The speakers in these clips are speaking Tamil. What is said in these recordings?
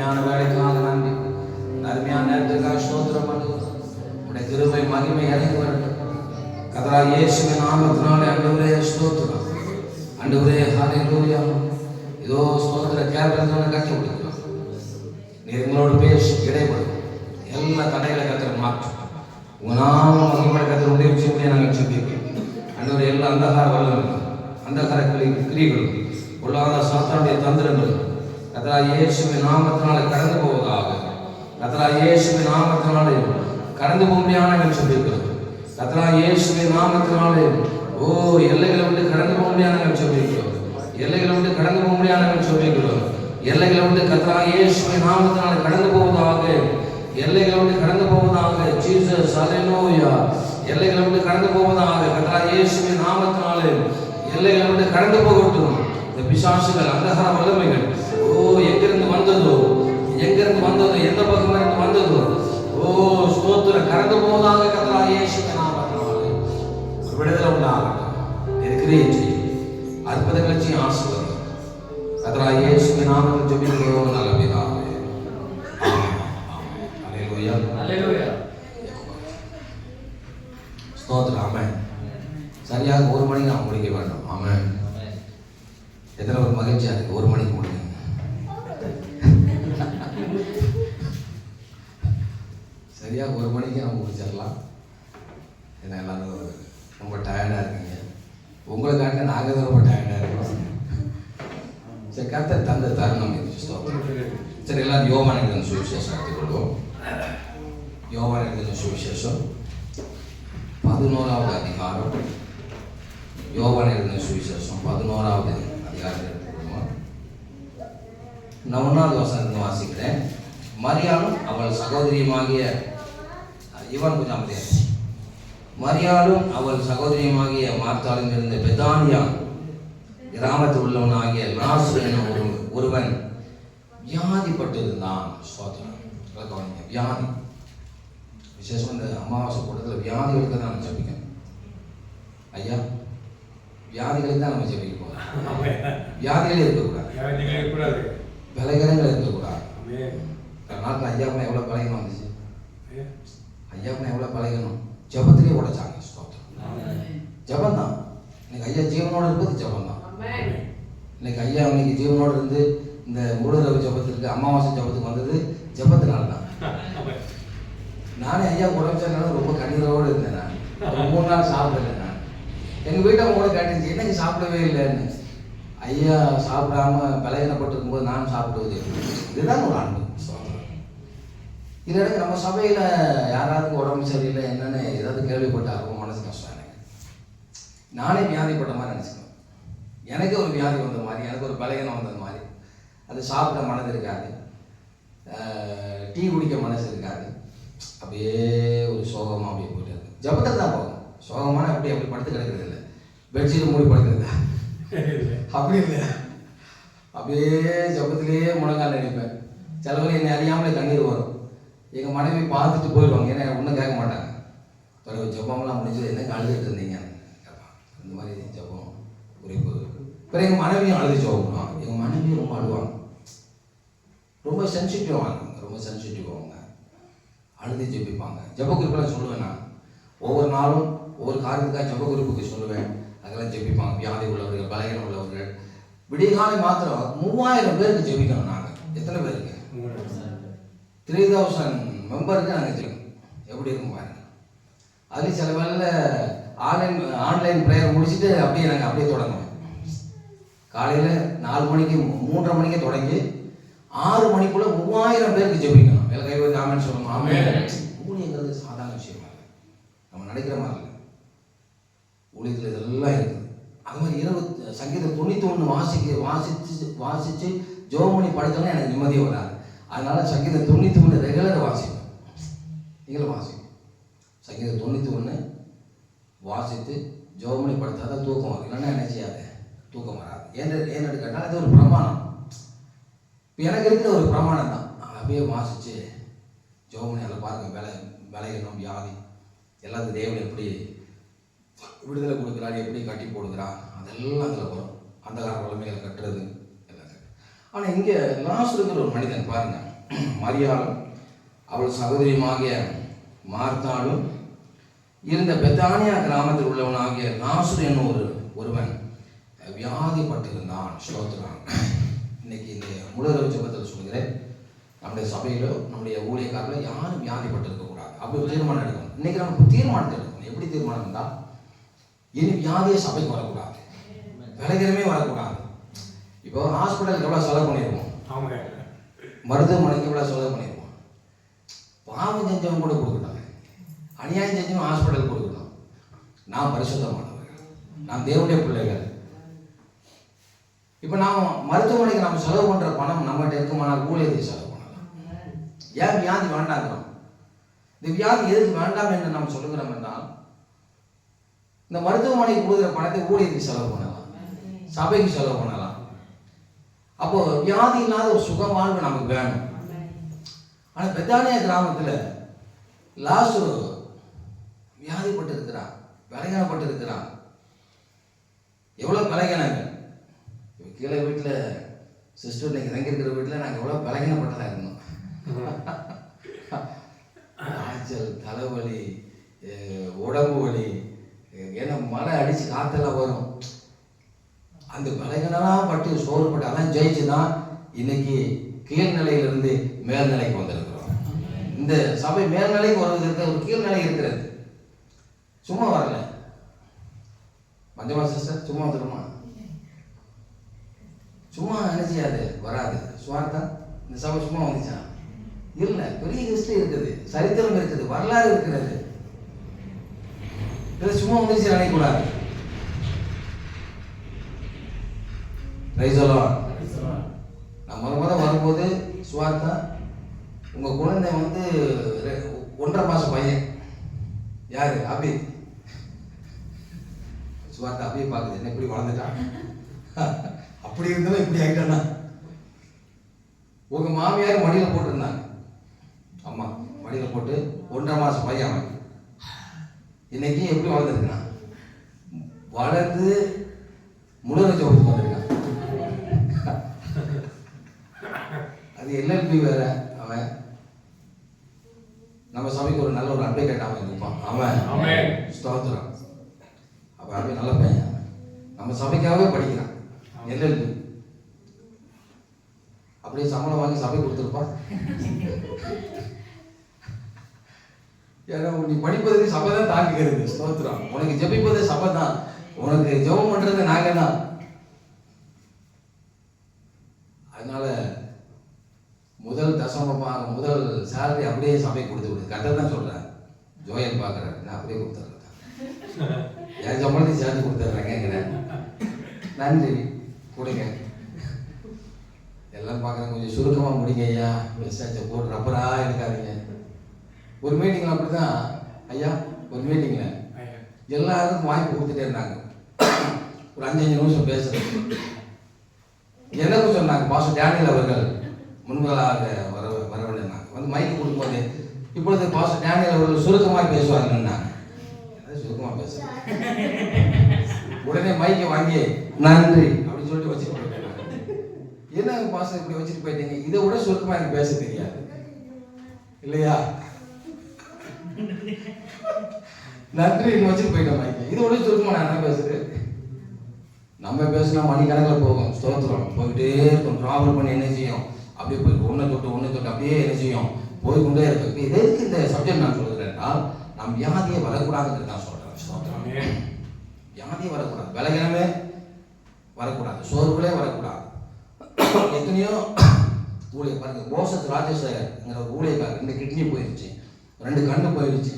அருமையான வேலைக்காக நன்றி. அருமையான நேரத்துக்காக ஸ்தோத்திரம் பண்ணுகிறோம். உடைய கிருபை மகிமை இறங்கி வரட்டும். கர்த்தராகிய இயேசுவின் நாமத்தினாலே ஆண்டவரே ஸ்தோத்திரம். ஆண்டவரே ஹல்லேலூயா. இதோ ஸ்தோத்திர கேரளத்தை கட்டி கொடுக்கிறோம். நீர் எங்களோடு பேசி இடைப்படும் எல்லா தடைகளை கர்த்தர் மாற்றும். உங்கள் நாம மகிமை கர்த்தர் உடைய விஷயத்தை நாங்கள் சொல்லியிருக்கோம். ஆண்டவரே எல்லா அந்தகார வல்லமைகளும் அந்தகார கிரியைகளும் பொல்லாத சாத்தானுடைய தந்திரங்களும் கர்த்தராகிய இயேசுவின் நாமத்தினாலே கடந்து போவதாக. கர்த்தராகிய இயேசுவின் நாமத்தினாலே கடந்து போகும்படியான நாங்கள் சொல்லியிருக்கிறோம். கர்த்தராகிய இயேசுவின் நாமத்தினாலே எல்லைகளை விட்டு கடந்து போக முடியாத நாங்கள் சொல்லியிருக்கிறோம். எல்லைகளை விட்டு கடந்து போக முடியாத நாங்கள் சொல்லியிருக்கிறோம். எல்லைகளை விட்டு கர்த்தராகிய இயேசுவின் நாமத்தினாலே கடந்து போவதாக. எல்லைகளை விட்டு கடந்து போவதாக. ஜீசஸ் ஹல்லேலூயா. எல்லைகளை விட்டு கடந்து போவதாக. கர்த்தராகிய இயேசுவின் நாமத்தினாலே எல்லைகளை விட்டு கடந்து போகட்டும். இந்த பிசாசுகள் அந்தகார வல்லமைகள் எங்கிருந்து வந்ததோ எந்த பக்கம் இருந்து வந்ததோ ஸ்தோத்திரம் கடந்து போவதாக. கர்த்தராகிய இயேசுவின் நாமத்தினாலே ஒரு விடுதலை உண்டாகட்டும். இருக்கிறே அற்புதங்களை செய்ய ஆசீர்வாதம். கர்த்தராகிய இயேசுவின் நாமத்தில் ஜெபிக்கிறோம் நல்ல பிதாவே. ஹல்லேலூயா ஹல்லேலூயா. ஸ்தோத்திரம். ஆமென். சரியாக 1 மணிக்கு நாம் முடிக்க வேண்டும். ஆமென். எத்தனை ஒரு மகிழ்ச்சியா இருக்கு 1 மணிக்கு முடியும். சரியாக 1 மணிக்கு நம்ம முடிச்சிடலாம். ஏன்னா எல்லாரும் ரொம்ப டயர்டாக இருக்கீங்க. உங்களுக்காக நாங்கள் தான் ரொம்ப டயர்டாக இருக்கோம். சரி, கர்த்தர் தந்த தருணம் இது. சரி, எல்லாரும் யோவான் எழுதின சுவிசேஷம் எடுத்துக்கொள்வோம். யோவான் எழுதின சுவிசேஷம் 11வது அதிகாரம். யோவான் எழுதின சுவிசேஷம் 11வது அதிகாரத்தை எடுத்துக்கொள்வோம். நான் 1வது வசனத்தை வாசிக்கிறேன். மரியாளும் அவள் சகோதரியுமாகிய மரியாளும் அவள் சகோதரியுமாகிய மார்த்தாலும் இருந்த பெத்தானியா கிராமத்தில் உள்ளவனாகிய லாசரு எனும் ஒருவன் வியாதிப்பட்டிருந்தான். வியாதி விசேஷம் இந்த அமாவாசை கூட்டத்தில் வியாதிகளுக்கு தான் நம்ம ஜெபிக்கணும். ஐயா, வியாதிகளுக்கு தான் நம்ம ஜெபிக்க போகிறோம். வியாதிகளே இருக்கக்கூடாது, பலகீனங்கள் இருக்கக்கூடாது. நாட்டில் ஐயாவுக்கு எவ்வளோ பலகீனம் வந்துச்சு. ஐயாவுக்கு எவ்வளோ பலகீனம் ஜபத்திலே உடைச்சாங்க. ஜபம் தான் இன்னைக்கு ஐயா ஜீவனோடு இருப்பது. ஜபம் தான் இன்னைக்கு ஐயா இன்னைக்கு ஜீவனோடு இருந்து இந்த முழு ரவி ஜபத்திற்கு அமாவாசை ஜபத்துக்கு வந்தது ஜபத்தினால தான். நானே ஐயா உடம்புச்சாலும் ரொம்ப கண்ணீரோடு இருந்தேன். நான் 3 நாள் சாப்பிடல. நான் எங்கள் வீட்டை கூட கேட்டுச்சு, என்னைக்கு சாப்பிடவே இல்லைன்னு. ஐயா சாப்பிடாம பலகீனப்பட்டு இருக்கும்போது நான் சாப்பிடுவது இதுதான் ஒரு அன்பு. இதற்கு நம்ம சபையில் யாராவது உடம்பு சரியில்லை என்னன்னு ஏதாவது கேள்விப்பட்டாலும் மனசு கஷ்டம். எனக்கு நானே வியாதிப்பட்ட மாதிரி நினச்சிக்கணும். எனக்கு ஒரு வியாதி வந்த மாதிரி, எனக்கு ஒரு பலகீனம் வந்தது மாதிரி. அது சாப்பிட மனது இருக்காது, டீ குடிக்க மனசு இருக்காது. அப்படியே ஒரு சோகமாக அப்படியே போயிட்டு இருக்கு. ஜபத்தில் தான் போகும். சோகமான அப்படி படுத்து கிடக்கிறது இல்லை, பெட்ஷீட் மூடி படுக்கிறது அப்படி இல்லை. அப்படியே ஜபத்திலேயே முழங்கால் நினைப்பேன். சிலவங்க என்னை அறியாமலே கண்ணீர் வரும். எங்கள் மனைவி பார்த்துட்டு போயிடுவாங்க, ஏன்னா ஒன்றும் கேட்க மாட்டாங்க. பிறகு ஜபம்லாம் முடிஞ்சது என்ன அழுதுட்டு இருந்தீங்க கேட்பான். இந்த மாதிரி ஜபம் குறிப்பு. பிறகு எங்கள் மனைவியும் அழுது ஜோகணும். எங்கள் மனைவியும் ரொம்ப அழுவாங்க, ரொம்ப சென்சிட்டிவ் அவங்க. அழுது ஜெபிப்பாங்க. ஜப குறிப்பெல்லாம் சொல்லுவேன். நான் ஒவ்வொரு நாளும் ஒவ்வொரு காரியத்துக்காக ஜப குறிப்புக்கு சொல்லுவேன். அதெல்லாம் ஜெபிப்பாங்க. வியாதி உள்ளவர்கள், பலகீனம் உள்ளவர்கள். விடிகாலை மாத்திரம் 3000 பேருக்கு ஜெபிக்கணும். நாங்கள் எத்தனை பேருக்கு? 3000 மெம்பருக்கு நாங்கள் ஜெபிக்கணும். எப்படி இருக்கும் பாருங்க. அதுலேயும் சில வேளையில் ஆன்லைன் ப்ரேயர் முடிச்சுட்டு அப்படியே தொடங்குவேன். காலையில் 4 மணிக்கு 3:30 மணிக்கே தொடங்கி 6 மணிக்குள்ள 3000 பேருக்கு ஜெபிக்கணும். வேலை கைவது காமெண்ட் சொல்லணும். ஊழியங்கிறது சாதாரண விஷயமா இல்லை, நம்ம நினைக்கிற மாதிரி இல்லை. ஊழியத்தில் இதெல்லாம் இருக்குது. அது மாதிரி இரவு சங்கீதம் 91 வாசித்து ஜோம் பண்ணி படுத்தோன்னா எனக்கு நிம்மதியாக வராது. அதனால சங்கீதம் 91 ரெகுலராக வாசிப்பேன். நீங்களும் வாசிப்பேன். சங்கீதம் 91 வாசித்து ஜோம் பண்ணி படுத்தா தான் தூக்கம் வரும். இல்லைன்னா என்ன செய்யாது, தூக்கம் வராது. ஏன்னு கேட்டால் அது ஒரு பிரமாணம். எனக்கு இருக்கிற ஒரு பிரமாணம் தான். அப்படியே வாசித்து ஜோமணி அதில் பாருங்கள். விளையணும் வியாதி எல்லாத்துக்கும் தேவன் எப்படி விடுதலை கொடுக்குறாரு, எப்படி கட்டி போடுகிறான், அதெல்லாம் அதில் வரும். அந்த கால வளமைகளை கட்டுறது எல்லாம். ஆனால் இங்கே லாசருங்கிற ஒரு மனிதன் பாருங்கள், மரியாளும் அவள் சகோதரியுமாகிய மார்த்தாளும் இருந்த பெத்தானியா கிராமத்தில் உள்ளவனாகிய லாசரு என்னும் ஒருவன் வியாதிப்பட்டிருந்தான். ஸ்தோத்திரம். இன்னைக்கு இந்த முதல் ஜெபத்தில் சொல்கிறேன், நம்முடைய சபையிலோ நம்முடைய ஊழியக்காரர்களோ யாரும் வியாதிப்பட்டிருக்கக்கூடாது. அப்படி தீர்மானம் எடுக்கணும். இன்னைக்கு நமக்கு தீர்மானத்தை எடுக்கணும். எப்படி தீர்மானம் தான்? இனி வியாதியை சபைக்கு வரக்கூடாது, விலகிரமே வரக்கூடாது. இப்போ ஹாஸ்பிட்டலுக்கு எவ்வளோ செலவு பண்ணியிருக்கோம், மருத்துவமனைக்கு எவ்வளோ செலவு பண்ணியிருக்கோம். பாவம் செஞ்சவங்க கூட கொடுக்கணும், அநியாயம் செஞ்சவங்க ஹாஸ்பிட்டலுக்கு கொடுக்கணும். நான் பரிசுத்தமானவர்கள், நான் தேவனுடைய பிள்ளைகள். இப்போ நாம் மருத்துவமனைக்கு நம்ம செலவு பண்ணுற பணம் நம்மகிட்ட இருக்குமானால் ஊழியத்துக்கு செலவு பண்ணலாம். ஏன் வியாதி வேண்டாங்கிறோம்? இந்த வியாதி எதுக்கு வேண்டாம் என்று நம்ம சொல்லுகிறோம் என்றால், இந்த மருத்துவமனைக்கு கொடுக்குற பணத்தை ஊழியத்துக்கு செலவு பண்ணலாம், சபைக்கு செலவு பண்ணலாம். அப்போ வியாதி இல்லாத ஒரு சுக வாழ்வு நமக்கு வேணும். ஆனால் பெத்தானியா கிராமத்தில் லாசரு வியாதிப்பட்டு இருக்கிறான், பலகீனப்பட்டு இருக்கிறான். எவ்வளோ பலகீனங்கள்! கீழே வீட்டில் சிஸ்டர் இன்னைக்கு தங்கியிருக்கிற வீட்டில் நாங்கள் எவ்வளோ பலகீனப்பட்டதாக இருந்தோம். காய்ச்சல், தலைவலி, உடம்பு வலி, ஏன்னா மழை அடித்து காற்றெல்லாம் வரும். அந்த பலகீனெல்லாம் பட்டு சோறுப்பட்டு அதெல்லாம் ஜெயிச்சு தான் இன்னைக்கு கீழ்நிலையிலிருந்து மேல்நிலைக்கு வந்திருக்கிறோம். இந்த சபை மேல்நிலைக்கு வருவதற்கு ஒரு கீழ்நிலை இருக்கிறது, சும்மா வரல. மஞ்சமா சிஸ்டர் சும்மா வந்துடுமா? சும்மா நினைச்சியாது வராது. சுவார்த்தா இந்த சபை சும்மா வந்துச்சா? இல்லை, பெரிய ஹிஸ்டரி இருக்குது, சரித்திரம் இருக்குது, வரலாறு இருக்கிறது. இது சும்மா வந்துச்சு நினைக்கக்கூடாது. நான் முத வரும்போது சுவார்த்தா உங்கள் குழந்தை வந்து 1.5 மாதம் பையன். யாரு? அபி. சுவார்த்தா அபியை பார்க்குது, என்ன இப்படி வளர்ந்துட்டான், அப்படி இருந்தவன் இப்படி ஆகிட்டானா? உங்கள் மாமியார் மடியில் போட்டிருந்தாங்க, அம்மா மடியில் போட்டு 1.5 மாதம் பையன் அவன். இன்னைக்கு எப்படி வளர்ந்துருக்கான்? வளர்ந்து முழுவதும் ஜோடிச்சு வந்திருக்கான். அது எல்எல்பி வேற. அவன் நம்ம சபைக்கு ஒரு நல்ல ஒரு அட்வொகேட் அவன் இருப்பான். அவன் ஸ்தோத்திரம். அவன் அப்படியே நல்ல பையன், நம்ம சபைக்காகவே படிக்கிறான். எல்எல்பி அப்படியே சம்பளம் வாங்கி சபை கொடுத்துருப்பான். ஏன்னா நீ படிப்பதற்கு சபை தான் தாங்குகிறது. ஸ்தோத்திரம். உனக்கு ஜெபிப்பது சபை தான், உனக்கு ஜெபம் பண்றது நாங்க தான். அதனால முதல் தசமமாக முதல் சேலரி அப்படியே சபை கொடுத்து விடு. கரெக்டாக தான் சொல்றேன். ஜோயல் பார்க்குறேன், நான் அப்படியே கொடுத்துட்றேன். என் சம்பளத்தையும் சேர்த்து கொடுத்துட்றேங்க. நன்றி, கொடுங்க. எல்லாம் பார்க்குறேன், கொஞ்சம் சுருக்கமாக முடிங்க ஐயா, மெசேஜை போட்டு ரப்பராக எடுக்காதீங்க. ஒரு மீட்டிங்கில் அப்படி தான் ஐயா, ஒரு மீட்டிங்கில் எல்லாருக்கும் வாய்ப்பு கொடுத்துட்டே இருந்தாங்க. ஒரு 5 நிமிஷம் பேசுறது எனக்கும் சொன்னாங்க. பாஸ்டர் டேனியல் அவர்கள் முன்பதாக வர வேண்டியிருந்தாங்க. வந்து மைக்கு கொடுக்கும்போது, இப்பொழுது பாஸ்டர் டேனியல் அவர்கள் சுருக்கமாக பேசுவாங்கன்னாங்க. அது சுருக்கமாக பேசுறேன். உடனே மைக்கை வாங்கி நன்றி அப்படின்னு சொல்லிட்டு வச்சுட்டு போயிட்டாங்க. என்ன பாஸ்டர் இப்படி வச்சுட்டு போயிட்டீங்க? இதை விட சுருக்கமாக எனக்கு பேச தெரியாது இல்லையா? நன்றி வச்சுட்டு போயிட்டேன் மைக்கை. இதை விட சுருக்கமாக நான் என்ன பேசுறேன்? நம்ம பேசினா மணிக்கணக்கில் போகும். ஸ்தோத்திரம். போயிட்டே இருக்கும். ட்ராவல் பண்ணி என்ன செய்யும்? அப்படியே போய் ஒன்று தொட்டு அப்படியே என்ன செய்யும்? போய்கொண்டே இருக்கு. எதுக்கு இந்த சப்ஜெக்ட் நான் சொல்கிறேன்னா, நம் வியாதியை வரக்கூடாதுன்னு நான் சொல்கிறேன். ஸ்தோத்திரம். வியாதியை வரக்கூடாது, விலகினமே வரக்கூடாது, சோர்வுகளே வரக்கூடாது. எத்தனையோ ஊழியர் பாருங்க, போசத் ராஜேஸ்வரங்கிற ஒரு ஊழியக்காரர் 2 கிட்னி போயிடுச்சு, 2 கண்ணு போயிடுச்சு.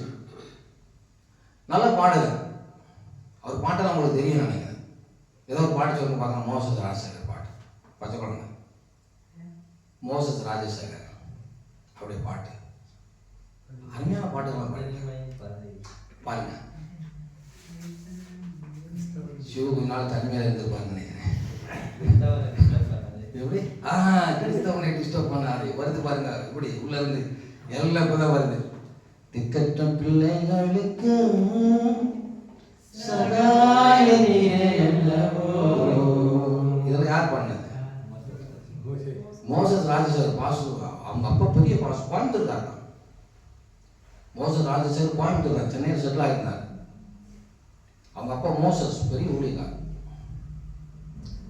நல்ல பாடகர். அவர் பாட்டெல்லாம் உங்களுக்கு தெரியும் நினைக்கிறேன். ஏதோ ஒரு பாட்டு சொல்லுங்க பார்க்கலாம். மோசஸ் ராஜசேகர் பாட்டு, பச்சை குழந்தை மோசஸ் ராஜசேகர் அப்படியே பாட்டு, அருமையான பாட்டுகள்லாம் பாருங்க. சிவ கொஞ்ச நாள் தனிமையாக இருந்திருப்பாருன்னு நினைக்கிறேன். எப்படி கிறிஸ்தவனை டிஸ்டர்ப் பண்ணாரு. வருது பாருங்க, இப்படி உள்ள இருந்து எல்லாம் இப்பதான் வருது. திக்கற்ற பிள்ளைகளுக்கு இதெல்லாம் யார் பண்ணது? மோசஸ் ராஜசேகர் பாசு அவங்க அப்பா பெரிய பாசு கோயம்புத்தூர் தான். மோசஸ் ராஜசேகர் கோயம்புத்தூர் தான், சென்னையில் செட்டில் ஆகியிருந்தார். அவங்க அப்பா மோசஸ் பெரிய ஊழியக்கார்.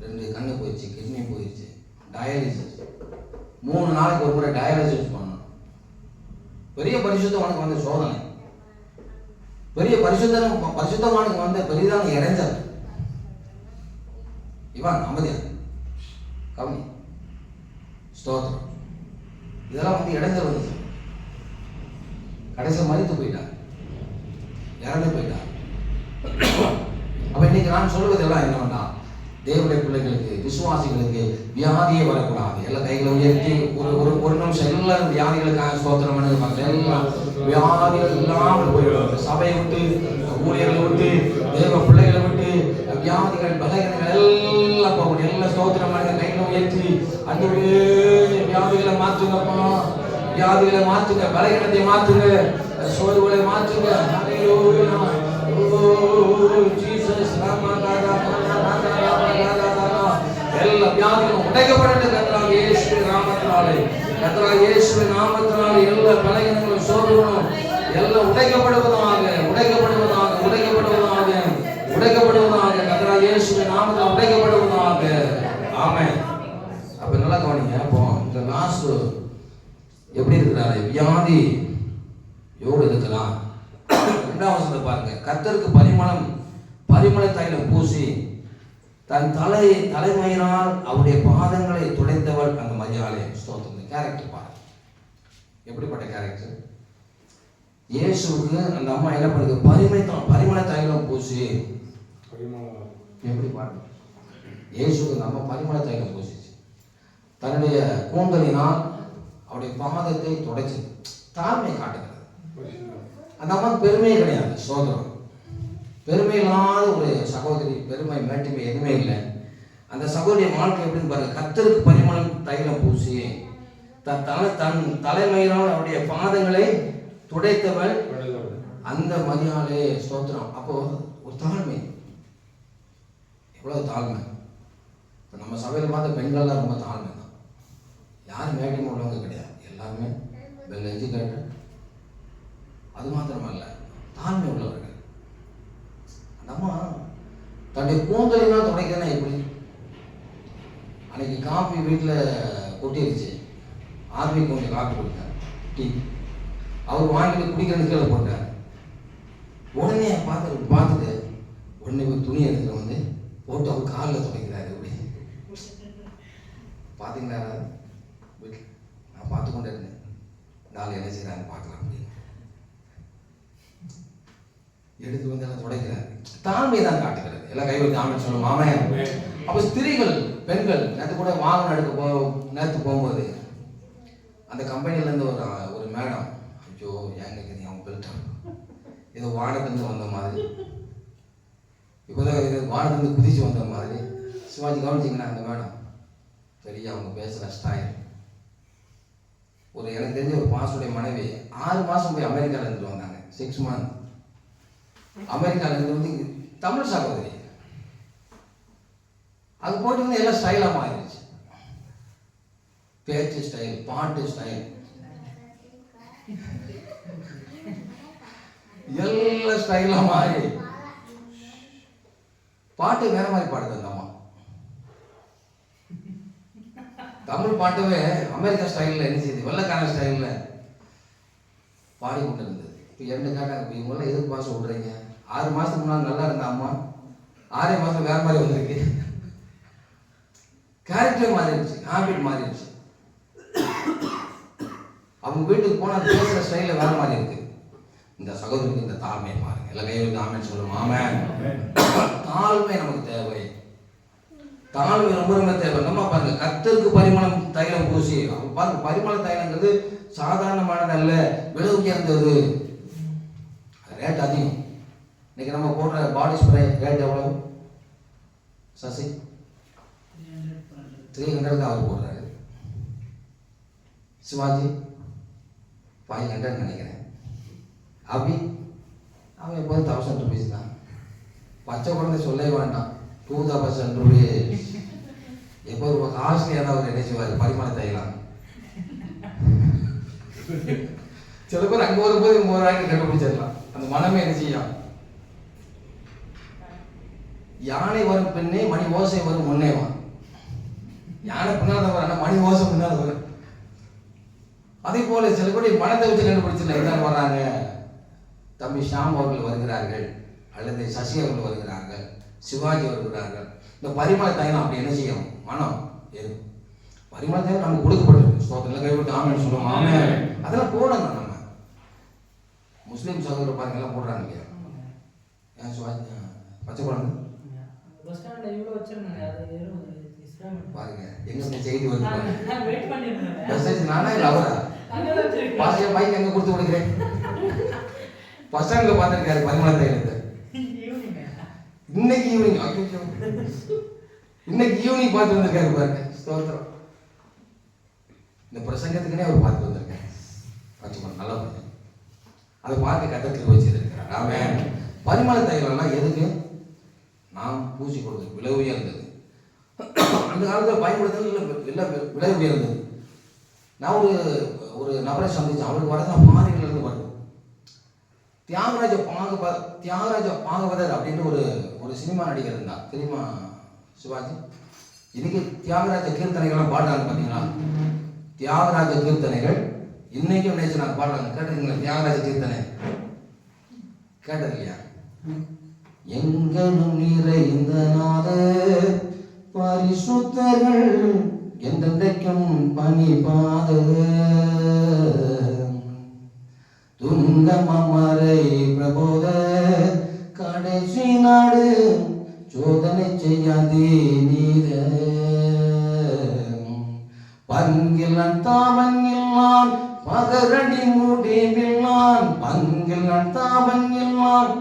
2 கண்ணு போயிடுச்சு, கிட்னி போயிடுச்சு, டயாலிசிஸ் 3 நாளைக்கு ஒரு முறை டயாலிசிஸ் பண்ணணும். பெரிய பரிசுத்தவானுக்கு வந்த சோதனை, பெரிய பரிசுத்தவானுக்கு வந்த பெரிதான இறைஞ்சல். இவன் அமைதியா கவனி, ஸ்தோத்திரம். இதெல்லாம் வந்து இடைஞ்சல் வந்துச்சு. கடைசியில் மறித்து போயிட்டான், இறந்து போயிட்டான். அப்ப இன்னைக்கு நான் சொல்லுவதெல்லாம் என்னவென்னா, தேவனுடைய பிள்ளைகளுக்கு, விசுவாசிகளுக்கு வியாதியே வரக்கூடாது. எல்லா கைகளை உயர்த்தி ஒரு நிமிஷம் எல்லாரும் வியாதிகளுக்காக ஸ்தோத்திரம் பண்ணி எல்லாம் வியாதிகள் இல்லாமல் போயிடும். சபையை விட்டு, ஊழியர்களை விட்டு, தேவ பிள்ளைகளை விட்டு வியாதிகள் பலகீனங்கள் எல்லாம் போகணும். எல்லாம் ஸ்தோத்திரம் பண்ணி கைகளை உயர்த்தி அன்றைய வியாதிகளை மாற்றுங்கப்பா, வியாதிகளை மாற்றுங்க, பலகீனத்தை மாற்றுங்க, சோர்வுகளை மாற்றுங்க. எல்லா வியாதிகளும் உடைக்கப்படட்டும் கர்த்தராகிய இயேசுவின் நாமத்தினாலே. கர்த்தராகிய இயேசுவின் நாமத்தினாலே எல்லா பலகீனங்களும் சோர்வுகளும் எல்லாம் உடைக்கப்படுவதாக, உடைக்கப்படுவதாக, உடைக்கப்படுவதாக, உடைக்கப்படுவதாக. கர்த்தராகிய இயேசுவின் நாமத்தினாலே உடைக்கப்படுவதாக. ஆமென். அப்ப நல்லா கவனிங்க. அப்போ இந்த லாஸ்ட் எப்படி இருக்கிறாரு? வியாதி எவ்வளவு இருக்கலாம். 2ஆம் வசனத்தை பாருங்க. கர்த்தருக்கு பரிமள தைலம் பூசி தன் தலைமையினால் அவருடைய பாதங்களை துடைத்தவள் அந்த மரியாதை. ஸ்தோத்திரம். கேரக்டர் பாருங்க, எப்படிப்பட்ட கேரக்டர். இயேசுவுக்கு அந்த அம்மா என்ன பண்ணுது? பரிமள தைலம் பூசி. எப்படி பாருங்க, இயேசுக்கு அந்த அம்மா பரிமள தைலம் பூசிச்சு. தன்னுடைய கூந்தலினால் அவருடைய பாதத்தை துடைச்சு தாழ்மை காட்டுகிறது. அந்த அம்மா பெருமையே கிடையாது. சோதரம் பெருமை இல்லாத ஒரு சகோதரி, பெருமை மேட்டுமை எதுவுமே இல்லை. அந்த சகோதரிய வாழ்க்கை எப்படின்னு பாருங்க. கர்த்தருக்கு பரிமளம் தைலம் பூசி தன் தலைமையினால் அவருடைய பாதங்களை துடைத்தவள் அந்த மரியாதை. ஸ்தோத்திரம். அப்போ ஒரு தாழ்மை, எவ்வளவு தாழ்மை. இப்போ நம்ம சபையில் பார்த்த பெண்கள்லாம் ரொம்ப தாழ்மை தான். யாரும் மேட்டிங் உள்ளவங்க கிடையாது, எல்லாருமே வெல் எஜுகேட்டட். அது மாத்திரமல்ல, தாழ்மை உள்ளவர்கள். நம்ம தன்னுடைய கூந்தலினால் துடைக்கிறேன்னா எப்படி? அன்னைக்கு காஃபி வீட்டில் கொட்டிருச்சு. ஆர்மி கொஞ்சம் காஃபி கொடுத்தார், டீ. அவர் வாங்கிட்டு குடிக்கிறேன்னு கீழே போட்டார். உடனே பார்த்துட்டு உடனே போய் துணி எடுத்துட்டு வந்து போட்டு அவர் காலில் துடைக்கிறாரு. எப்படி பார்த்தீங்களா? வீட்டில் நான் பார்த்து கொண்டு இருந்தேன். நாள் என்ன செய்யறாங்க பார்க்கலாம் அப்படின்னு எடுத்து வந்து எல்லாம் துடைக்கிறார். தாழ்மையை தான் காட்டுகிறது. எல்லாம் கை வைத்து ஆமென் சொல்லுவோம். ஆமென். அப்போ ஸ்திரீகள், பெண்கள் நேற்று கூட வாகனம் எடுக்க நேற்று போகும்போது அந்த கம்பெனிலேருந்து ஒரு மேடம், ஐயோ ஏங்க அவங்க பெல்ட்டாங்க, ஏதோ வானத்துலேருந்து வந்த மாதிரி, இப்போதான் இது வானத்துலேருந்து குதிச்சு வந்த மாதிரி. சிவாஜி கவனிச்சிங்கன்னா அந்த மேடம் பெரிய அவங்க பேசுகிற ஸ்டைல். எனக்கு தெரிஞ்ச ஒரு பாசுடைய மனைவி 6 மாதம் போய் அமெரிக்காவில் இருந்துட்டு வந்தாங்க. 6 months அமெரிக்காவில் இருந்து வந்து தமிழ் சகோதரி. அது போயிட்டு வந்து எல்லாம் ஸ்டைலாக மாறிடுச்சு. பேச்சு ஸ்டைல், பாட்டு ஸ்டைல், எல்லாம் ஸ்டைலாக மாறி பாட்டு வேற மாதிரி பாடுது அந்த அம்மா. தமிழ் பாட்டுவே அமெரிக்கா ஸ்டைலில் என்ன செய்யுது, வெள்ளக்கார ஸ்டைலில் பாடி கொண்டு இருந்தது. இப்போ 2 கேட்டாங்க, இவங்களாம் எதுக்கு பாசம் விட்றீங்க? 6 மாதத்துக்கு முன்னாடி நல்லா இருந்த அம்மா 6 மாதம் வேற மாதிரி வந்திருக்கு. கேரக்டர் மாறிடுச்சு, ஹேபிட் மாறிடுச்சு. அவங்க வீட்டுக்கு போனால் பேசுகிற ஸ்டைலில் வேற மாதிரி இருக்கு. இந்த சகோதரிக்கு இந்த தாழ்மையை பாருங்க. எல்லாம் கையில் ஆமென் சொல்லுவோம். ஆமென். தாழ்மை நமக்கு தேவை. தாழ்மை ரொம்ப ரொம்ப தேவை. நம்ம பாருங்க, கர்த்தருக்கு பரிமளம் தைலம் பூசி. பாருங்க, பரிமள தைலங்கிறது சாதாரணமானது அல்ல, விலை உயர்ந்தது, ரேட் அதிகம். இன்னைக்கு நம்ம போடுற பாடி ஸ்ப்ரே ரேட் எவ்வளவு சசி? 300 தான் அவர் போடுறாரு. சிவாஜி 500 நினைக்கிறேன். அவன் எப்போது 1000 rupees தான். பச்சை குழந்தை சொல்லவே வேண்டாம், 2000 rupees. எப்போ ஒரு காஸ்ட்லியான அவர் என்ன செய்வார், பரிமாண தைலம். சில பேர் அங்கே வரும்போது 3000 கண்டுபிடிச்சிடலாம். அந்த மனமே என்ன செய்யும். யானை வரும் பின்னே மணி ஓசை வரும் முன்னேவா. யானை பின்னால் தான் வரும், மணி ஓசை பின்னால் வரும். அதே போல சில பேர் மனத்தை வச்சு கண்டுபிடிச்சிடலாம். எல்லாரும் வர்றாங்க, தம்பி ஷாம் அவர்கள் வருகிறார்கள், அல்லது சசி அவர்கள் வருகிறார்கள், சிவாஜி வருகிறார்கள். இந்த பரிமள தைலம் அப்படி என்ன செய்யும், மனம் இருக்கும். பரிமள தைலம் நமக்கு கொடுக்கப்பட்டிருக்கு. ஸ்தோத்திரம் கைவிட்டு ஆமென்னு சொல்லுவோம். ஆமென். அதெல்லாம் போடணும். நம்ம முஸ்லீம் சகோதரர் பாருங்க எல்லாம் போடுறாங்க இல்லையா. ஏன் சிவாஜி பச்சை குழந்தை பாருங்க எங்க செய்தி வந்து மெசேஜ் நானா இல்லை அவரா பாசியா பைக் எங்க கொடுத்து கொடுக்குறேன். பஸ் ஸ்டாண்ட்ல பார்த்துருக்காரு பரிமள தைலத்தை. இன்னைக்கு ஈவினிங் பார்த்து வந்திருக்காரு பாருங்க. ஸ்தோத்திரம். இந்த பிரசங்கத்துக்குனே அவர் பார்த்து வந்திருக்காரு. வச்சுக்கணும் நல்லா பண்ணு. அதை பார்த்து கட்டத்தில் வச்சிருக்கிறார். ஆமென். பரிமள தைலம்லாம் எதுக்கு? நாம் பூசி கொடுக்குறது. விலை உயர்ந்தது. அந்த காலத்தில் பயன்படுத்துறது விலை உயர்ந்தது. நான் ஒரு நபரை சந்திச்சேன். அவருக்கு வரதான் மாறிலிருந்து வருது. தியாகராஜ பாகவதர் அப்படின்னு ஒரு சினிமா நடிகர் இருந்தார் தெரியுமா சிவாஜி? இன்னைக்கு தியாகராஜ கீர்த்தனைகள்லாம் பாடுறாங்க பார்த்தீங்களா? தியாகராஜ கீர்த்தனைகள் இன்னைக்கும் நினைச்சு பாடுறாங்க. கேட்டிருக்கீங்களா தியாகராஜ கீர்த்தனை? கேட்டது இல்லையா? எங்கனும் நிறைந்த நாத பரிசுத்தர்கள் என்றென்றைக்கும் பணிபாத துங்கமரை பிரபோத கடைசி நாடு சோதனை செய்யாதே நீத பங்கிலன் தாமன் இல்லான் பகரடி முடிவில்லான் பங்கிலன் தாமன் இல்லான்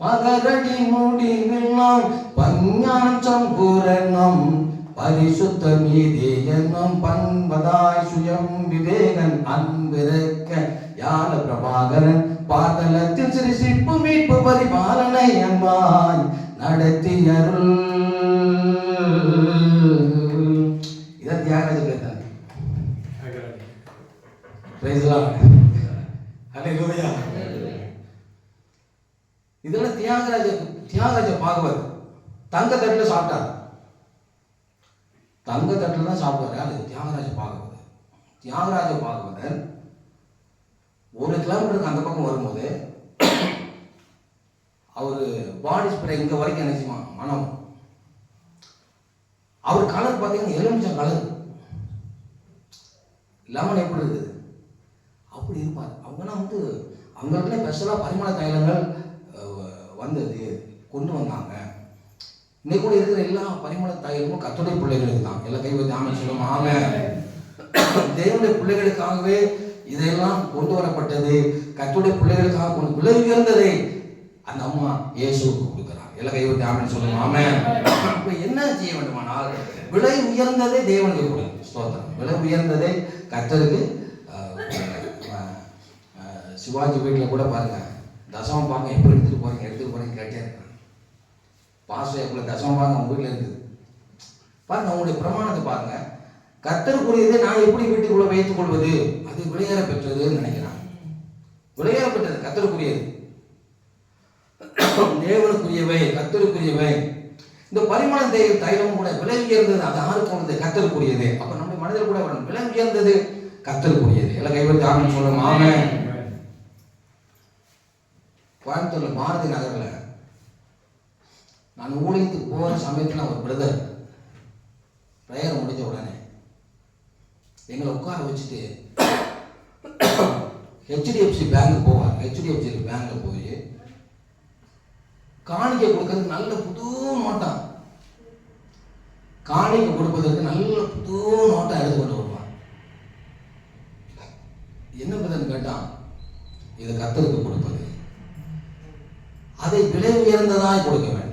பகரடி முடிவில்லான் பஞ்ஞானம் சம்பூரணம் பரிசுத்தமீதேயனம் பண்பதாய் சுயம் விவேகன் அன்பிருக்க ஞான பிரபாகரன் பாதலத்தில் சிரிசிப்பு மீட்பு பரிபாலனை அன்பாய் நடத்தி அருள். இதான் தியாகராஜ கீர்த்தனை. இதெல்லாம் தியாகராஜ பாகவத் தங்க தட்டுல சாப்பிட்டார். தங்க தட்டுல தான் சாப்பிட்டாரு. அது தியாகராஜ பாகவதர். தியாகராஜ பாகவதர் 1 கிலோமீட்டருக்கு அந்த பக்கம் வரும்போது அவரு பாடி ஸ்ப்ரே இங்க வரைக்கும் நினைச்சுமா மனம். அவர் கலர் பார்த்தீங்கன்னா எலுமிச்சம் கலர். லெமன் எப்படி இருக்குது அப்படி இருப்பார். அவங்கன்னா அவங்களுக்குள்ளே ஸ்பெஷலாக பரிமள தைலங்கள் கொண்டு வந்தாங்க. இன்னைக்கு கூட இருக்கிற எல்லா பரிமள தைலமும் கர்த்தருடைய பிள்ளைகளுக்கு தான். எல்லாம் கை வச்சு ஆமென் சொல்லுவோம். ஆமென். தேவனுடைய பிள்ளைகளுக்காகவே இதெல்லாம் கொண்டு வரப்பட்டது. கர்த்தருடைய பிள்ளைகளுக்காக விலை உயர்ந்ததை அந்த அம்மா இயேசுவுக்கு கொடுக்கிறார். எல்லாம் கை வச்சு ஆமென் சொல்லுவோம். ஆமென். அப்ப என்ன செய்ய வேண்டுமானால் விலை உயர்ந்ததை தேவனுக்கு கொடுங்க. ஸ்தோத்திரம். விலை உயர்ந்ததை கர்த்தருக்கு. சிவாஜி வீட்டில் கூட பாருங்க தசமம் பாங்க எப்படி எடுத்துட்டு போறீங்க கேட்டே இருக்காங்க. பாஸ்டர் எப்போ தசமம் பாங்க உங்க வீட்டில் இருக்குது பாருங்க. அவங்களுடைய பிரமாணத்தை பாருங்க. கர்த்தருக்குரியதை நான் எப்படி வீட்டுக்குள்ள வைத்துக் கொள்வது? அது விளையாட பெற்றதுன்னு நினைக்கிறாங்க. விளையாட பெற்றது கர்த்தருக்குரியது, தேவனுக்குரியவை, கர்த்தருக்குரியவை. இந்த பரிமள தைலம் கூட விலை உயர்ந்தது. அது யாருக்கு உள்ளது? கர்த்தருக்குரியது. அப்ப நம்முடைய மனதில் கூட வரணும் விலை உயர்ந்தது கர்த்தருக்குரியது. எல்லாம் கைவிட்டு ஆமென் சொல்லுவோம். ஆமென். கோயம்புத்தூர்ல பாரதி நகர்ல நான் ஊழியத்துக்கு போகிற சமயத்தில் ஒரு பிரதர் ப்ரேயர் முடிஞ்ச உடனே எங்களை உட்கார வச்சுட்டு ஹெச்டிஎஃப்சி பேங்க் போவார். ஹெச்டிஎஃப்சி பேங்க்ல போய் காணிக்கை கொடுக்கறதுக்கு நல்ல புது நோட்டா, காணிக்கை கொடுப்பதற்கு நல்ல புது நோட்டா எடுத்து கொண்டு வருவார். என்ன பிரதர்னு கேட்டான், இதை கர்த்தருக்கு கொடுப்பது, அதை விலை உயர்ந்ததாய் கொடுக்க வேண்டும்.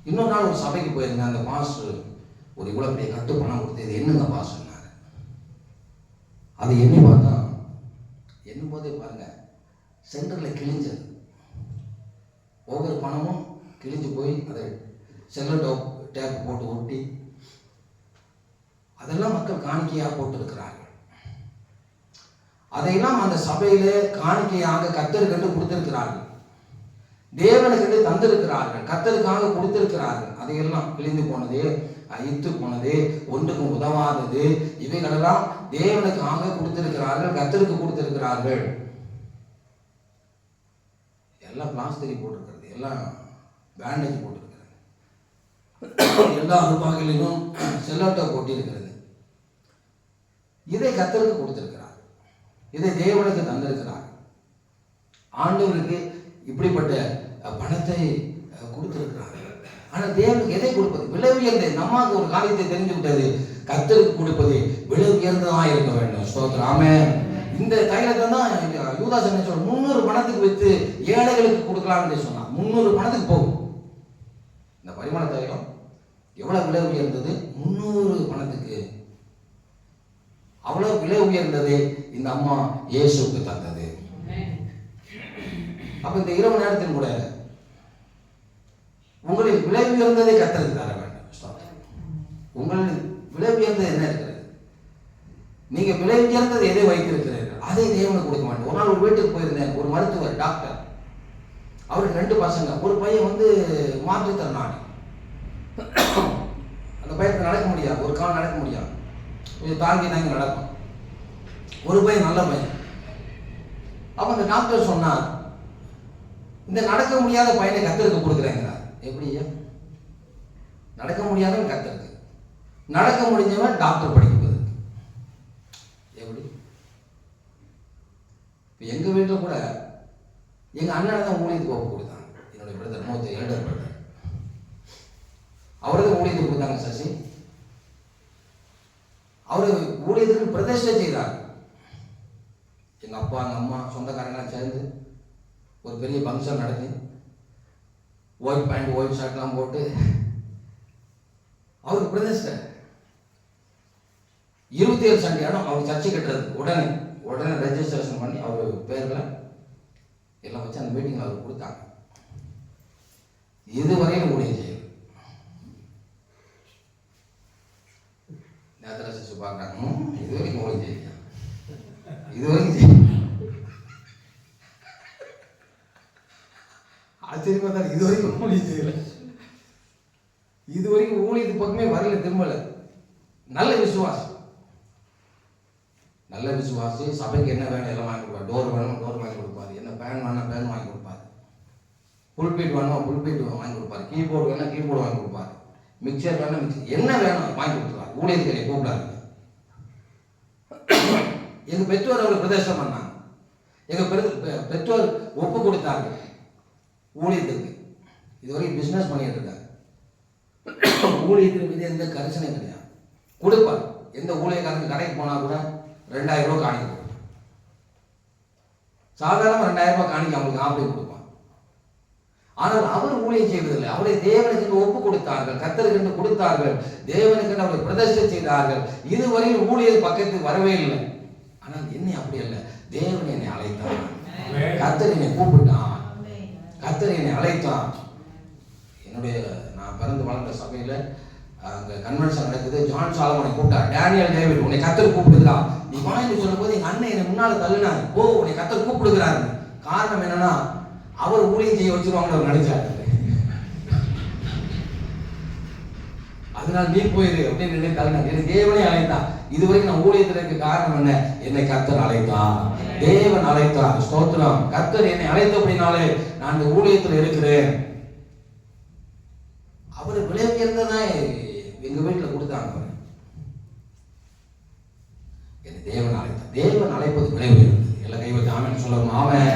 இன்னொரு நாள் ஒரு சபைக்கு போயிருந்தேன். அந்த பாஸ்டர் ஒரு இவ்வளவு பெரிய கட்டு பணம் கொடுத்து இது என்னங்க பாஸ்டர்னாரு. அதை எண்ணி பார்த்தா என்னும் போதே பாருங்க சென்டரில் கிழிஞ்சது. ஒவ்வொரு பணமும் கிழிஞ்சு போய் அதை செல்லோ டேப் போட்டு ஒட்டி அதெல்லாம் மக்கள் காணிக்கையாக போட்டிருக்கிறார்கள். அதையெல்லாம் அந்த சபையிலே காணிக்கையாக கர்த்தருக்கென்று கொடுத்திருக்கிறார்கள், தேவனுக்கென்று தந்திருக்கிறார்கள், கர்த்தருக்காக கொடுத்திருக்கிறார்கள். அதையெல்லாம் கிழிந்து போனது, அழித்து போனது, ஒன்றுக்கும் உதவாதது, இவைகளெல்லாம் தேவனுக்காக கொடுத்திருக்கிறார்கள், கர்த்தருக்கு கொடுத்திருக்கிறார்கள். எல்லாம் பிளாஸ்டிக் போட்டிருக்கிறது, எல்லாம் பேண்டேஜ் போட்டிருக்கிறது, எல்லா ரூபாய்களிலும் செல்லோட்டை போட்டிருக்கிறது. இதை கர்த்தருக்கு கொடுத்திருக்கிறார், இதை தேவனுக்கு தந்திருக்கிறார். ஆண்டவருக்கு இப்படிப்பட்ட பணத்தை கொடுத்திருக்கிறார். ஆனால் தேவனுக்கு எதை கொடுப்பது? விலை உயர்ந்த. நம்மாக்கு ஒரு காரியத்தை தெரிஞ்சு விட்டது, கர்த்தருக்கு கொடுப்பது விலை உயர்ந்ததாக இருக்க வேண்டும். ஸ்தோத்திரம், ஆமென். இந்த தைலத்தை தான் யூதாஸ் என்ன சொல்ற, 300 பணத்துக்கு விற்று ஏழைகளுக்கு கொடுக்கலாம்னு சொன்னா. 300 பணத்துக்கு போகும் இந்த பரிமள தைலம். எவ்வளவு விலை உயர்ந்தது? 300 பணத்துக்கு. அவ்வளவு விலை உயர்ந்தது இந்த அம்மா இயேசுக்கு தந்தது. அப்ப இந்த இரவு நேரத்தில் கூட உங்களில் விலை உயர்ந்ததை கர்த்தருக்கு தர வேண்டும். உங்களில் விலை உயர்ந்தது என்ன இருக்கிறது? நீங்க விலை உயர்ந்தது எதை வைத்திருக்கிறீர்கள், அதை தேவனுக்கு கொடுக்க மாட்டேன். ஒரு நாள் ஒரு வீட்டுக்கு போயிருந்தேன், ஒரு மருத்துவர் டாக்டர், அவருக்கு 2 பசங்க. ஒரு பையன் மாற்றுத்திறனாளி, அந்த பையனுக்கு நடக்க முடியாது, ஒரு கால் நடக்க முடியாது, கொஞ்சம் தாங்கி நடக்கும். ஒரு பையன் நல்ல பையன். அப்ப அந்த டாக்டர் சொன்னார், இந்த நடக்க முடியாத பையனை கர்த்தருக்கு கொடுக்குறேங்கிறார். எப்படியா? நடக்க முடியாதவன் கர்த்தருக்கு, நடக்க முடிஞ்சவன் டாக்டர் படிக்கும்போது எப்படி? எங்க வீட்டில் கூட எங்க அண்ணன் தான் ஊழியத்துக்கு ஒப்பு கொடுத்தாங்க. என்னுடைய பிரதர் மூத்த ஏல்டர் பிரதர், அவருக்கு ஊழியத்துக்கு கொடுத்தாங்க. சசி அவரு ஊழியத்துக்கு பிரதிஷ்டை செய்தார். எங்க அப்பா எங்க அம்மா சொந்தக்காரங்களாம் சேர்ந்து ஒரு பெரிய ஃபங்க்ஷன் நடத்தி, ஒயிட் பேண்ட் ஒயிட் ஷர்ட்லாம் போட்டு அவருக்கு பிரதிஷ்டை. 27 சென்ட் இடம் அவர் சர்ச்சை கட்டுறது. உடனே ரெஜிஸ்ட்ரேஷன் பண்ணி அவர் பேரில் எல்லாம் வச்சு அந்த மீட்டிங் அவருக்கு கொடுத்தாங்க. இதுவரையும் ஊழியம் செய்யும். நேரத்தில் சிசு பார்க்குறாங்க, இது வரைக்கும் ஊழியம் செய்யும், இது வரைக்கும் செய்யும். ஆச்சரியமா தான், இது வரைக்கும் ஊழியம் செய்யல, இது வரைக்கும் ஊழியத்து பக்கமே வரல, திரும்பல. நல்ல விசுவாசி, நல்ல விசுவாசி. சபைக்கு என்ன வேணும் எல்லாம் வாங்கி கொடுப்பார். டோர் வேணும் டோர் வாங்கி கொடுப்பாரு, என்ன பேன் வேணும் பேன் வாங்கி கொடுப்பாரு, புல்பீட் வேணும் புல்பீட் வாங்கி கொடுப்பாரு, கீபோர்டு வேணும் கீபோர்டு வாங்கி கொடுப்பாரு, மிக்சர் வேணும் மிக்சர், என்ன வேணும் வாங்கி கொடுத்துருவார். ஊழியத்துக்கு கூப்பிடாரு. எங்க பெற்றோர் அவர் பிரதேசம் பண்ணாங்க. எங்க பெற்றோர் ஒப்பு கொடுத்தார்கள் ஊழியத்துக்கு. இதுவரைக்கும் பிசினஸ் பண்ணிட்டு இருக்காங்க. ஊழியத்தின் மீது எந்த கரிசனையும் கிடையாது. கொடுப்பார். எந்த ஊழியக்காரங்க கடைக்கு போனா கூட 2000 ரூபாய் காணிக்க கொடுப்பார். சாதாரண 2000 ரூபாய் காணிக்க அவங்களுக்கு ஆப்படி கொடுப்பார். ஆனால் அவர் ஊழியம் செய்வதில்லை. அவரை தேவனுக்கு ஒப்பு கொடுத்தார்கள், கர்த்தருக்கு கொடுத்தார்கள், தேவனுக்கு அவரை பிரதிஷ்டை செய்தார்கள். இதுவரையில் ஊழியர் பக்கத்துக்கு வரவே இல்லை. ஆனால் என்னை அப்படி அல்ல, தேவன் என்னை அழைத்தான், கர்த்தர் என்னை கூப்பிட்டான், கர்த்தர் என்னை அழைத்தான். என்னுடைய நான் பிறந்து வளர்ந்த சபையில அங்க கன்வென்ஷன் நடக்குது. ஜான் சாலமனை கூப்பிட்டார். டேனியல் டேவிட், உன்னை கர்த்தர் கூப்பிடுகிறா, நீ வாங்கி சொல்லும் போது எங்க அண்ணன் என்னை முன்னால தள்ளினார். ஓ, உன்னை கர்த்தர் கூப்பிடுகிறாரு. காரணம் என்னன்னா, அவர் ஊழியம் செய்ய வச்சிருவாங்க நினைச்சாரு. அதனால நீ போயிரு அப்படின்னு நினைத்தாங்க. எனக்கு தேவனே அழைத்தான். இதுவரைக்கும் நான் ஊழியத்தில் இருக்க காரணம் என்ன? என்னை கர்த்தர் அழைத்தான், தேவன் அழைத்தான். ஸ்தோத்திரம். கர்த்தர் என்னை அழைத்தபடினாலே நான் இந்த ஊழியத்தில் இருக்கிறேன். அவர் விலை உயர்ந்ததான் எங்க வீட்டில் கொடுத்தாங்க. என்னை தேவன் அழைத்தான். தேவன் அழைப்பது விலை உயர்ந்தது. எல்லாம் கைவச்சு ஆமென் சொல்லணும். அவன்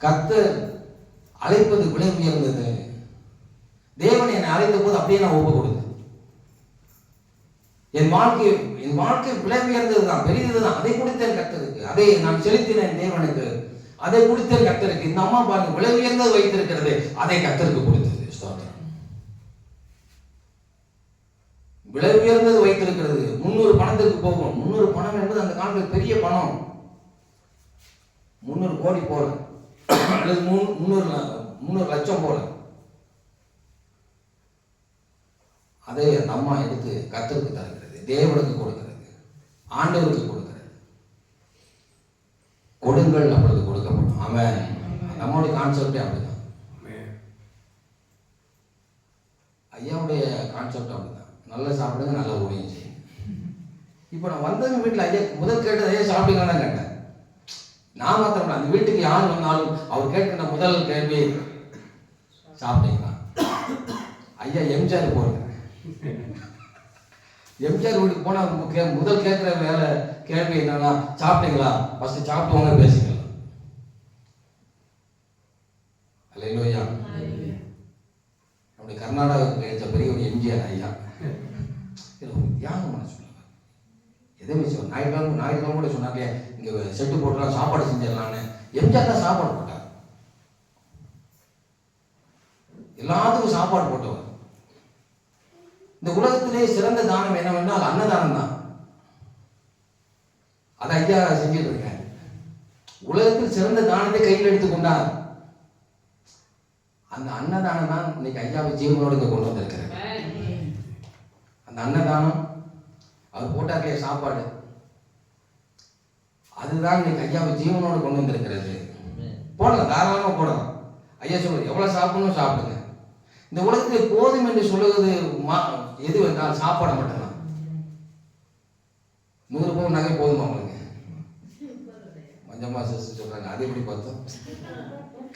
கர்த்தர் அழைப்பது விலை உயர்ந்தது. தேவன் என்னை அழைத்த போது அப்படியே நான் ஒப்பு கொடுத்தேன். என் வாழ்க்கை விலை உயர்ந்ததுதான், பெரியதுதான். அதை கொடுத்தேன் கர்த்தருக்கு, அதை நான் செலுத்தினேன் தேவனுக்கு, அதை கொடுத்தேன் கர்த்தருக்கு. இந்த அம்மா பாருங்க, விலை உயர்ந்தது வைத்திருக்கிறது, அதை கர்த்தருக்கு கொடுத்தது. ஸ்தோத்திரம். விலை உயர்ந்தது வைத்திருக்கிறது. 300 பணத்துக்கு போகும். 300 பணம் என்பது அந்த காலத்தில் பெரிய பணம். 300 கோடி போல, அல்லது 300 லட்சம் போல. அதை அந்த அம்மா எடுத்து கர்த்தருக்கு தருகிறது. தேவனுக்கு கொடுக்கிறது, ஆண்டவருக்கு கொடுக்கிறது. கொடுங்கள் அப்பொழுது கொடுக்கப்படும். ஆமென். நம்மளுடைய கான்செப்டே அப்படிதான், ஐயாவுடைய கான்செப்ட் அப்படிதான். நல்லா சாப்பிடுங்க, நல்லா ஊழியம் செய்யுங்க. இப்போ நான் வந்தவங்க வீட்டில் ஐயா முதல் கேட்டது ஐயா சாப்பிட்டீங்கன்னு தான் கேட்டேன். நான் மாத்திரம் அந்த வீட்டுக்கு யார் வந்தாலும் அவர் கேட்கின்ற முதல் கேள்வி சாப்பிட்டீங்களா. ஐயா எம்ஜிஆர் போடுங்க, எம்ஜிஆர் வீட்டுக்கு போனால் முதல் கேட்குற வேலை கேள்வி என்னன்னா சாப்பிட்டீங்களா, ஃபர்ஸ்ட் சாப்பிட்டவங்க பேசிக்கலாம். அல்லேலூயா. நம்முடைய கர்நாடகாவுக்கு கிடைச்ச பெரிய ஒரு எம்ஜிஆர் ஐயா தியாகம் பண்ண சொல்லுவாங்க. எதுவுமே சொல்லுவாங்க. ஞாயிற்றுக்கிழமை கூட சொன்னாங்க இங்கே செட்டு போட்டுலாம் சாப்பாடு செஞ்சிடலான்னு. எம்ஜிஆர் தான் சாப்பாடு போட்டார், எல்லாத்துக்கும் சாப்பாடு போட்டவர். இந்த உலகத்திலே சிறந்த தானம் என்னவென்றால் அன்னதானம் தான். அதை ஐயா செஞ்சுட்டு இருக்கேன். உலகத்தில் சிறந்த தானத்தை கையில் எடுத்துக்கொண்டார். அந்த அன்னதானம் தான் இன்னைக்கு ஐயாவை ஜீவனோடு இங்கே கொண்டு வந்திருக்கிறேன். அந்த அன்னதானம் அவர் போட்டார்களே சாப்பாடு, அதுதான் இன்னைக்கு ஐயாவை ஜீவனோடு கொண்டு வந்திருக்கிறது. போடலாம், தாராளமாக போடலாம். ஐயா சொல்லுவது எவ்வளவு சாப்பிடணும் சாப்பிடுங்க. இந்த உலகத்தில் போதும் என்று சொல்லுவது எது என்றால் சாப்பாடு மட்டும்தான். 100 பவுன் நகை போதுமா உங்களுக்கு? மஞ்சம்மா சிஸ்டர் சொல்றாங்க, அது எப்படி பார்த்தோம்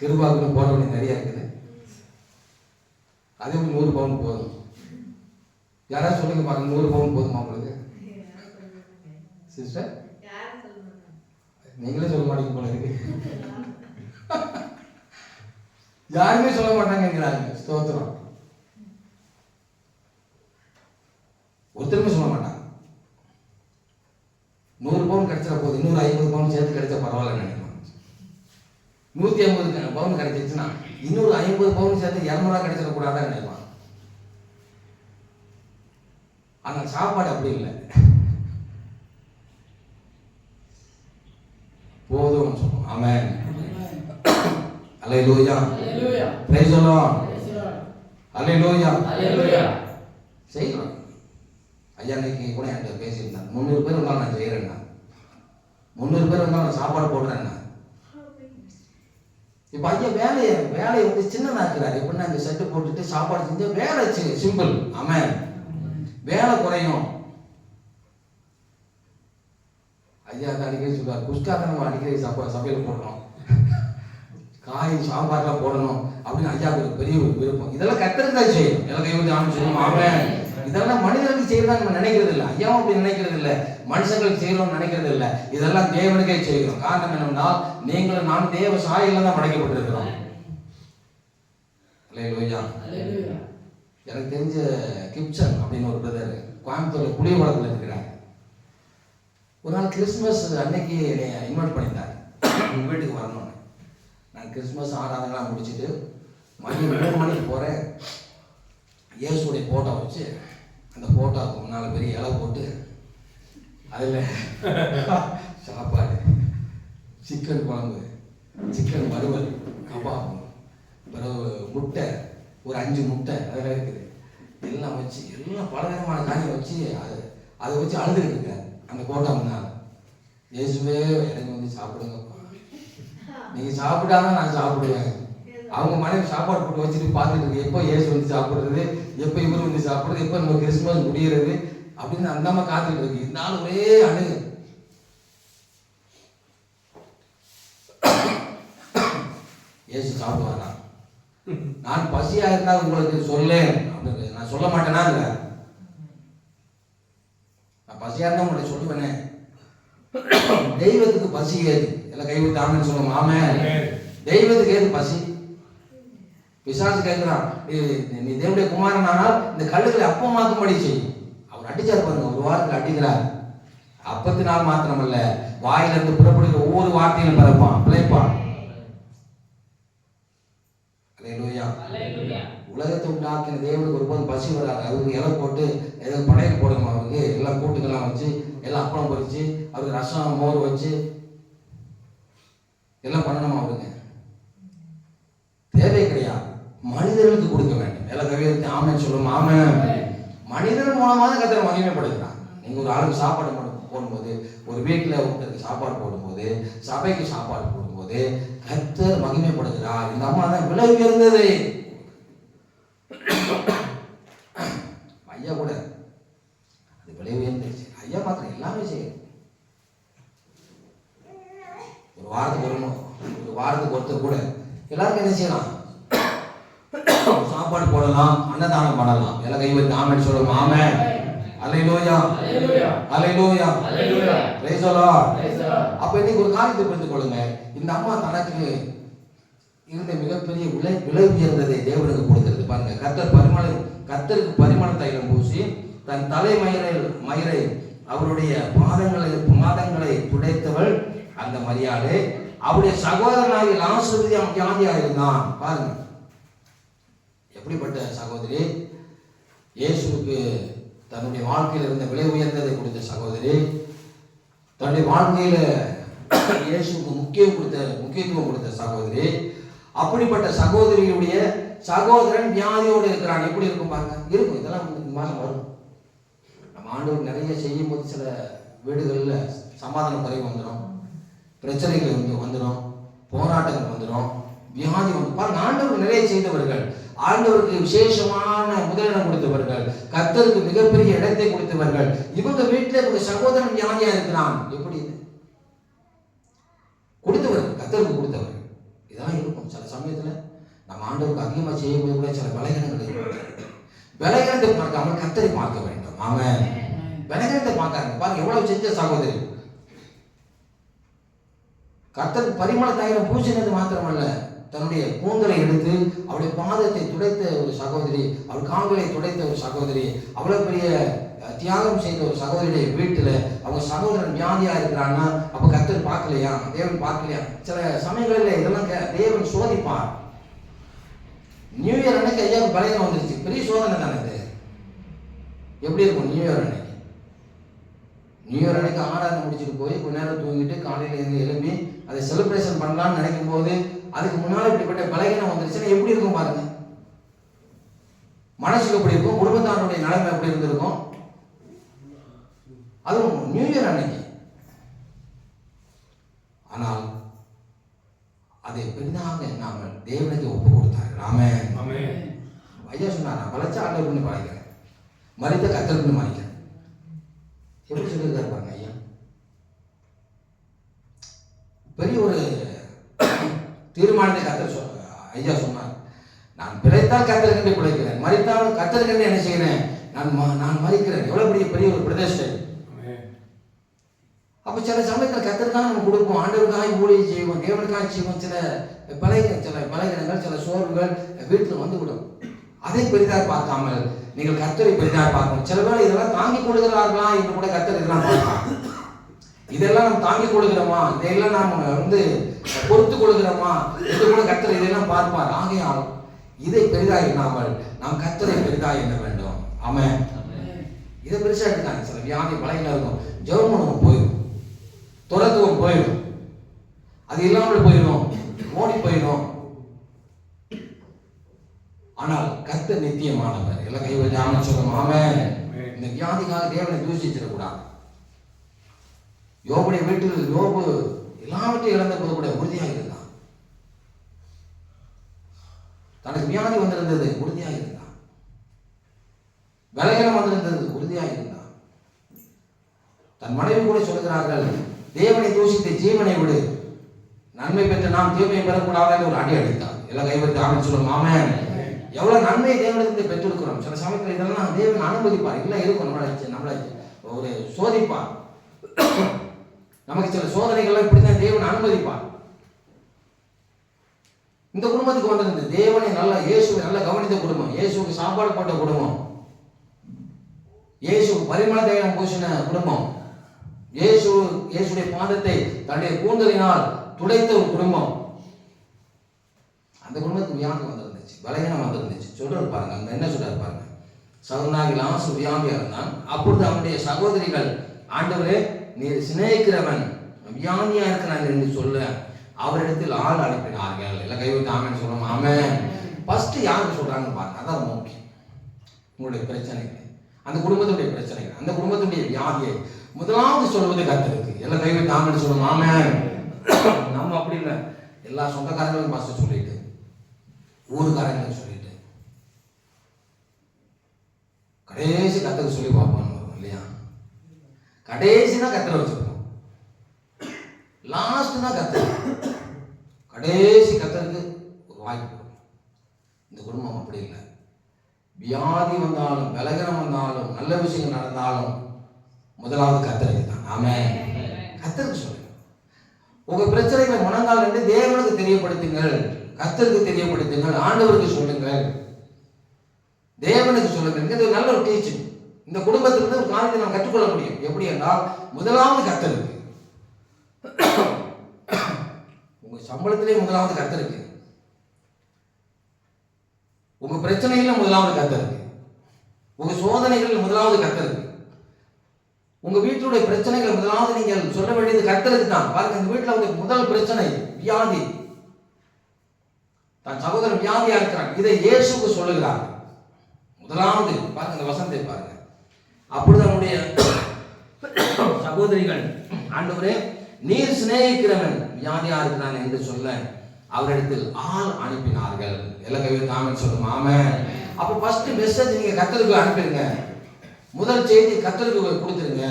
கிருபாவுக்கு போட வேண்டிய நிறைய இருக்குது. அதே 100 பவுன் போதும். யாராவது சொல்லுங்க பாருங்க, 100 பவுன் போதுமா உங்களுக்கு சிஸ்டர்? நீங்களே சொல்ல மாட்டீங்க போல இருக்கு. யாருமே சொல்ல மாட்டாங்கிறாங்க. ஸ்தோத்திரம். ஒருத்தருமே சொல்ல மாட்டாங்க. 100 பவுன் கிடைச்சிட போகுது, 150 பவுன் சேர்த்து கிடைச்சா பரவாயில்ல நினைப்பாங்க. 150 பவுன் கிடைச்சிச்சுன்னா 50 பவுன் சேர்த்து 200 கிடைச்சிடக்கூடாதான் நினைப்பாங்க. ஆனால் சாப்பாடு அப்படி இல்லை, போதும் சொல்லுவோம். ஆமென். அல்லேலூயா. Praise the lord. அல்லேலூயா. செய்யலாம். ஐயா இன்னைக்கு கூட என்கிட்ட பேசியிருந்தாங்க, 300 பேர் வந்தாலும் நான் செய்கிறேன்னா, 300 பேர் வந்தாலும் நான் சாப்பாடு போடுறேன்னா. இப்போ ஐயா வேலையை வந்து சின்னதாக்குறாரு. எப்படின்னா இந்த செட்டு போட்டுட்டு சாப்பாடு செஞ்சு வேலை சிம்பிள். ஆமென். வேலை குறையும். ஐயா தான் அடிக்கடி சொல்லுவார், குஸ்காக நம்ம அடிக்கடி சமையல் போடணும், காய் சாம்பார்லாம் போடணும் அப்படின்னு ஐயாவுக்கு பெரிய ஒரு விருப்பம். இதெல்லாம் கத்தருக்கு தான் செய்யணும். எல்லாம் கைவிட்டு ஆணும் சொல்லுவோம். ஆமென். இதெல்லாம் மனிதர்களுக்கு செய்யறதா நம்ம நினைக்கிறது இல்லை. ஐயாவும் அப்படி நினைக்கிறது இல்லை, மனுஷங்களுக்கு செய்யணும்னு நினைக்கிறது இல்லை. இதெல்லாம் தேவனுக்கே செய்கிறோம். காரணம் என்னன்னா நீங்களும் நான் தேவ சாயல்ல தான் படைக்கப்பட்டிருக்கிறோம். அல்லேலூயா. எனக்கு தெரிஞ்ச கிப்சன் அப்படின்னு ஒரு பிரதர் கோயம்புத்தூர்ல புளியவளத்தில் இருக்கிறார். ஒரு நாள் கிறிஸ்துமஸ் அன்னைக்கு என்னை இன்வைட் பண்ணியிருந்தார் உங்கள் வீட்டுக்கு வரணும்னு. நான் கிறிஸ்துமஸ் ஆராதனைலாம் முடிச்சுட்டு மணி 3 மணிக்கு போகிறேன். இயேசுடைய ஃபோட்டோ வச்சு அந்த ஃபோட்டோவுக்கு முன்னால் பெரிய இலை போட்டு அதில் சாப்பாடு, சிக்கன் குழம்பு, சிக்கன் வறுவல், கபாப், பிறகு முட்டை, ஒரு 5 முட்டை அதில் இருக்குது, எல்லாம் வச்சு எல்லாம் பலவிதமான காரியம் வச்சு அதை வச்சு அழுதுகிட்டு இருக்காரு அந்த ஃபோட்டோ முன்னால். இயேசுவே எனக்கு வந்து சாப்பிடுங்கப்பா, நீங்கள் சாப்பிட்டாதான் நான் சாப்பிடுவேன். அவங்க மனைவி சாப்பாடு போட்டு வச்சுட்டு பார்த்துட்டு இருக்கு, எப்போ இயேசு வந்து சாப்பிட்றது, எப்போ இவர் வந்து சாப்பிட்றது, எப்போ நம்ம கிறிஸ்துமஸ் முடிகிறது அப்படின்னு அந்த அம்மா காத்துட்டு இருக்கு. இருந்தாலும் ஒரே அழுகு. இயேசு சாப்பிடுவாரா? நான் பசியா இருந்தால் உங்களுக்கு சொல்லேன் அப்படின்னு நான் சொல்ல மாட்டேனா? இல்லை, நான் பசியா இருந்தா உங்களை சொல்லுவேனே. தெய்வத்துக்கு பசி ஏது? எல்லாம் கைவிட்டு ஆமென் சொல்லுவோம். ஆமென். தெய்வத்துக்கு ஏது பசி? பிசாசு கேட்கிறான், நீ தேவனுடைய குமாரன் ஆனால் இந்த கல்லுகளை அப்பமாக்கும்படி செய். அவர் அடிச்சார் பாருங்க, ஒரு வாரத்தில் அடிக்கிறார். அப்பத்தினால் மாத்திரமல்ல, வாயிலிருந்து புறப்படுகிற ஒவ்வொரு வார்த்தையிலும் பிழைப்பான். உலகத்தை உண்டாக்கின தேவனுக்கு ஒருபோதும் பசி வராது. அவருக்கு இலை போட்டு ஏதோ படையல் போடணும், அவருக்கு எல்லாம் கூட்டுக்கெல்லாம் வச்சு எல்லாம் அப்பளம் பொரிச்சு அவருக்கு ரசம் மோர் வச்சு எல்லாம் பண்ணணுமா? அவருக்கு தேவை கிடையாது. மனிதர்களுக்கு கொடுக்க வேண்டும். எல்லாம் கவியத்தை ஆமென் சொல்லும். ஆமென். மனிதன் மூலமாக கர்த்தர் மகிமைப்படுகிறான். நீ நீங்கள் ஒரு ஆளுக்கு சாப்பாடு போடும்போது, ஒரு வீட்டில் உங்களுக்கு சாப்பாடு போடும்போது, சபைக்கு சாப்பாடு போடும்போது கர்த்தர் மகிமைப்படுகிறார். இந்த அம்மா தான் விலை உயர்ந்தது. ஐயா கூட அது விலை உயர்ந்துச்சு. ஐயா மாத்திரம் எல்லாமே செய்யும். ஒரு வாரத்துக்கு ஒருத்தர் கூட எல்லாருக்கும் என்ன செய்யலாம்? சாப்பாடு போடலாம், அன்னதானம் பண்ணலாம். எல்லாம் கை வைத்து ஆமென் சொல்லுவோம். ஆமென். அல்லேலூயா, அல்லேலூயா, பிரைஸ் தி லார்ட். அப்ப இன்னைக்கு ஒரு காரியத்தை புரிந்து கொள்ளுங்க. இந்த அம்மா தனக்கு இருந்த மிகப்பெரிய விலை உயர்ந்ததை தேவனுக்கு கொடுக்கிறது. பாருங்க, கர்த்தருக்கு பரிமள தைலம் பூசி தன் தலை மயிரை அவருடைய பாதங்களை துடைத்தவள் அந்த மரியாதை. அவருடைய சகோதரனாகி லாசரு வியாதியா இருந்தான். பாருங்க எப்படிப்பட்ட சகோதரி. இயேசுவுக்கு தன்னுடைய வாழ்க்கையில் இருந்த விலை உயர்ந்ததை கொடுத்த சகோதரி, தன்னுடைய வாழ்க்கையில இயேசுவுக்கு முக்கியத்துவம் கொடுத்த சகோதரி. அப்படிப்பட்ட சகோதரியுடைய சகோதரன் வியாதியோடு இருக்கிறான். எப்படி இருக்கும் பாருங்க. இருக்கும், இதெல்லாம் வரும். நம்ம ஆண்டவர் நிறைய செய்யும் போது சில வீடுகளில் சமாதான குறைவு வந்துடும், பிரச்சனைகள் வந்துடும், போராட்டங்கள் வந்துடும், வியாதி வந்து பாருங்க. ஆண்டவர் நிறைய செய்தவர்கள், ஆண்டவருக்கு விசேஷமான முதலிடம் கொடுத்தவர்கள், கர்த்தருக்கு மிகப்பெரிய இடத்தை கொடுத்தவர்கள். இவங்க வீட்டில் ஒரு சகோதரன் வியாதியா இருக்கிறான். எப்படி கொடுத்தவர்கள், கர்த்தருக்கு கொடுத்தவர்கள். இதெல்லாம் இருக்கும். சில சமயத்துல நம்ம ஆண்டவருக்கு அதிகமா செய்யும்போது கூட சில பலகீனங்கள் இருக்கும். பலகீனத்தை பார்க்காம கர்த்தரை பார்க்க வேண்டும். ஆமென். பலகீனத்தை பார்க்காங்க. பாருங்க எவ்வளவு செஞ்ச சகோதரி. கர்த்தருக்கு பரிமள தைலம் பூசினது மாத்திரமல்ல, தன்னுடைய கூந்தலை எடுத்து அவருடைய பாதத்தை துடைத்த ஒரு சகோதரி, அவர் கால்களை துடைத்த ஒரு சகோதரி, அவ்வளவு பெரிய தியாகம் செய்த ஒரு சகோதரியுடைய வீட்டுல அவங்க சகோதரன் வியாதியா இருக்கிறான்னா அப்ப கர்த்தர் பார்க்கலையா? தேவன் பார்க்கலையா? சில சமயங்களில் இதெல்லாம் தேவன் சோதிப்பார். நியூ இயர் அன்னைக்கு ஐயாவுக்கு பலகீனம் வந்துருச்சு. பெரிய சோதனை தானே இது. எப்படி இருக்கும் நியூ இயர் அன்னைக்கு? நியூ இயர் அன்னைக்கு ஆராதனை முடிச்சுட்டு போய் கொஞ்ச நேரம் தூங்கிட்டு காலையில இருந்து எழுப்பி அதை செலிப்ரேஷன் பண்ணலாம்னு நினைக்கும் போது அதுக்கு முன்னால இப்படிப்பட்ட பலகீனம் வந்துருச்சுன்னா எப்படி இருக்கும் பாருங்க. மனசுக்கு எப்படி இருக்கும்? குடும்பத்தாருடைய நிலைமை எப்படி இருந்திருக்கும்? அதுவும் நியூ இயர் அன்னைக்கு. ஆனால் அதை பெரிதாக எண்ணாமல் தேவனுக்கு ஒப்பு கொடுத்தார்கள். ஆமென். ஐயா சொன்னார், நான் பலச்ச ஆண்டவர்னு பழைக்கிறேன், மறித்த கர்த்தர்னு மறிக்கிறேன். எப்படி சொல்லியிருக்காரு பாருங்க ஐயா. பெரிய ஒரு தீர்மானத்தை கர்த்தர் ஐயா சொன்னார். நான் பிழைத்தால் கர்த்தருக்கென்று பிழைக்கிறேன், மறித்தாலும் கர்த்தருக்கென்று என்ன செய்கிறேன்? நான் மறிக்கிறேன். எவ்வளவு பெரிய ஒரு பிரதிஷ்டை. அப்ப சில சமயத்தில் கர்த்தருக்காக நம்ம கொடுப்போம், ஆண்டவருக்காக ஊழியம் செய்வோம், தேவனுக்காக செய்வோம். சில பலகீனங்கள், சில சோர்வுகள் வீட்டில் வந்து விடும். அதை பெரிதாக பார்க்காமல் நீங்கள் கர்த்தரை பெரிதாக பார்க்கணும். சில பேர் இதெல்லாம் தாங்கிக் கொள்கிறார்களா என்று கூட கர்த்தர் இதெல்லாம் பார்க்கலாம். இதெல்லாம் நம்ம தாங்கிக் கொள்கிறோமா, இதெல்லாம் நாம் பொறுத்து கொள்கிறோமா என்று கூட கர்த்தர் இதெல்லாம் பார்ப்பார். ஆகையால் இதை பெரிதாக எண்ணாமல் நாம் கர்த்தரை பெரிதாக எண்ண வேண்டும். ஆமென். இதை பெருசா எடுத்தாங்க. சில வியாதி பலகீனம் இருக்கும், ஜெபம் போயிடும், துரத்துவம் போயிடும், அது இல்லாமல் போயிடும், ஓடி போயிடும். ஆனால் கர்த்தர் நித்தியமானவர். எல்லாம் கை வச்சு ஆமென் சொல்லுவோம். ஆமென். இந்த வியாதிக்காக தேவனை தூஷிச்சிடக்கூடாது. யோபுடைய வீட்டில் யோபு எல்லாவற்றையும் இழந்த போது கூட உறுதியாக இருந்தான். தனக்கு வியாதி வந்திருந்தது, உறுதியாக இருந்தான். பலகீனம் வந்திருந்தது, உறுதியாக இருந்தான். தன் மனைவி கூட சொல்லுகிறார்கள், தேவனை தூஷித்து ஜீவனை விடு, நன்மை பெற்ற நாம் தீமையை பெறக்கூடாது ஒரு அடி அடித்தான். எல்லாம் கைவிட்டு ஆமென் சொல்லுவோம். ஆமென். எவ்வளவு நன்மை தேவனிடத்தில் பெற்றிருக்கிறோம். சில சமயத்தில் இதெல்லாம் தேவன் அனுமதிப்பார். இல்லை இருக்கும், நம்மளை ஒரு சோதிப்பார். நமக்கு சில சோதனைகள் இப்படிதான் தேவன் அனுமதிப்பார். இந்த குடும்பத்துக்கு வந்திருந்தது தேவனை நல்லா, இயேசுவை நல்லா கவனித்த குடும்பம், இயேசுக்கு சாப்பாடு போட்ட குடும்பம், இயேசு பரிமள தைலம் பூசின குடும்பம், இயேசுடைய பாதத்தை தன்னுடைய கூந்தலினால் துடைத்த ஒரு குடும்பம். அந்த குடும்பத்துக்கு வியாதி வந்திருந்துச்சு, பலகீனம் வந்திருந்துச்சு. சொல்றாரு பாருங்க, அந்த என்ன சொல்றாரு பாருங்க. சகோதரனாகி லாசரு வியாதியா இருந்தான். அப்பொழுது அவனுடைய சகோதரிகள், ஆண்டவரே நீர் சிநேகிக்கிறவன் வியாதியா இருக்கிறான் என்று சொல்ல அவரிடத்தில் ஆள் அனுப்பினார்கள். எல்லாம் கைவிட்டு ஆமென் சொல்லுவோம். ஆமென். ஃபர்ஸ்ட் யாருக்கு சொல்றாங்க பாருங்க, அதான் முக்கியம். உங்களுடைய பிரச்சனைக்கு அந்த குடும்பத்துடைய பிரச்சனைகள், அந்த குடும்பத்துடைய வியாதியை முதலாவது சொல்வது கர்த்தருக்கு. எல்லாம் கைவிட்டு ஆமென் சொல்லுங்க. ஆமென். நம்ம அப்படி இல்லை, எல்லா சொந்தக்காரங்களும் பாஸ்டர் சொல்லிட்டு, ஊருக்காரங்களுக்கு சொல்லிட்டு, கடைசி கர்த்தருக்கு சொல்லி பார்ப்போம் இல்லையா? கடைசி தான் கர்த்தரை வச்சிருக்கோம், லாஸ்ட் தான் கர்த்தர். கடைசி கர்த்தருக்கு ஒரு வாய்ப்பு. இந்த குடும்பம் அப்படி இல்லை. வியாதி வந்தாலும், பலகீனம் வந்தாலும், நல்ல விஷயங்கள் நடந்தாலும் முதலாவது கர்த்தருக்கு தான். ஆமென். கர்த்தருக்கு சொல்லுங்க. உங்க பிரச்சனைகளை முழங்கால் என்று தேவனுக்கு தெரியப்படுத்துங்கள், கர்த்தருக்கு தெரியப்படுத்துங்கள், ஆண்டவருக்கு சொல்லுங்கள், தேவனுக்கு சொல்லுங்கள். இது நல்ல ஒரு டீச்சிங். இந்த குடும்பத்திலிருந்து ஒரு காரியத்தை நாம் கற்றுக்கொள்ள முடியும். எப்படி என்றால், முதலாவது கர்த்தருக்கு. உங்க சம்பளத்திலே முதலாவது கர்த்தருக்கு, உங்க பிரச்சனைகள்ல முதலாவது கர்த்தருக்கு, உங்க சோதனைகள் முதலாவது கர்த்தருக்கு, உங்க வீட்டுடைய பிரச்சனைகள் முதலாவது நீங்கள் சொல்ல வேண்டியது கர்த்தருக்கு தான். பாருங்க, இந்த வீட்டுல உங்களுக்கு முதல் பிரச்சனை வியாதி, தன் சகோதரன் வியாதியா இருக்கிறான், இதை இயேசுக்கு சொல்லுகிறார் முதலாவது. பாருங்க இந்த வசனத்தை பாருங்க. அப்பொழுது நம்முடைய சகோதரிகள், ஆண்டவரே நீர் சிநேகிக்கிறவன் வியாதியா இருக்கிறான் என்று சொல்ல அவரிடத்தில் ஆள் அனுப்பினார்கள். எல்லாம் கைவிட்டு ஆமென் சொல்லுங்க. ஆமென். அப்ப ஃபர்ஸ்ட் மெசேஜ் நீங்க கர்த்தருக்கு அனுப்பிடுங்க. முதல் செய்தி கர்த்தருக்கு கொடுத்துருங்க.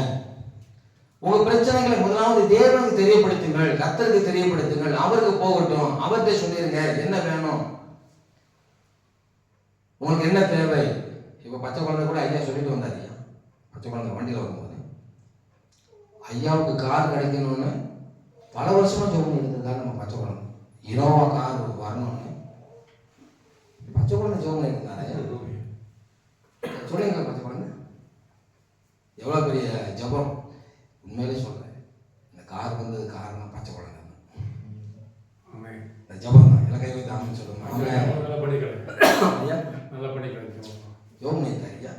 உங்க பிரச்சனைகளை முதலாவது தேவனுக்கு தெரியப்படுத்துங்கள், கர்த்தருக்கு தெரியப்படுத்துங்கள், அவருக்கு போகட்டும், அவர்கிட்ட சொல்லிருங்க என்ன வேணும், உங்களுக்கு என்ன தேவை. இப்ப பச்சை குழந்தை கூட ஐயா சொல்லிட்டு வந்தார். ஐயா பச்சை குழந்தை வண்டியில் வரும்போது ஐயாவுக்கு கார் கிடைக்கணும்னு பல வருஷமா ஜோம் எடுத்திருக்காரு. நம்ம பச்சை குழந்தை இனோவா கார் வரணும்னு பச்சை குழந்தை ஜோம் எடுத்தாரு. சொல்லுங்க பச்சை குழந்தை எவ்வளோ பெரிய ஜபம். உண்மையிலே சொல்கிறேன், இந்த கார் வந்தது காரணம் பச்சை குழந்தை. இந்த ஜபம் தான். எல்லாம் கை வைத்து ஆமென் சொல்லுங்க. ஜோம் ஐயா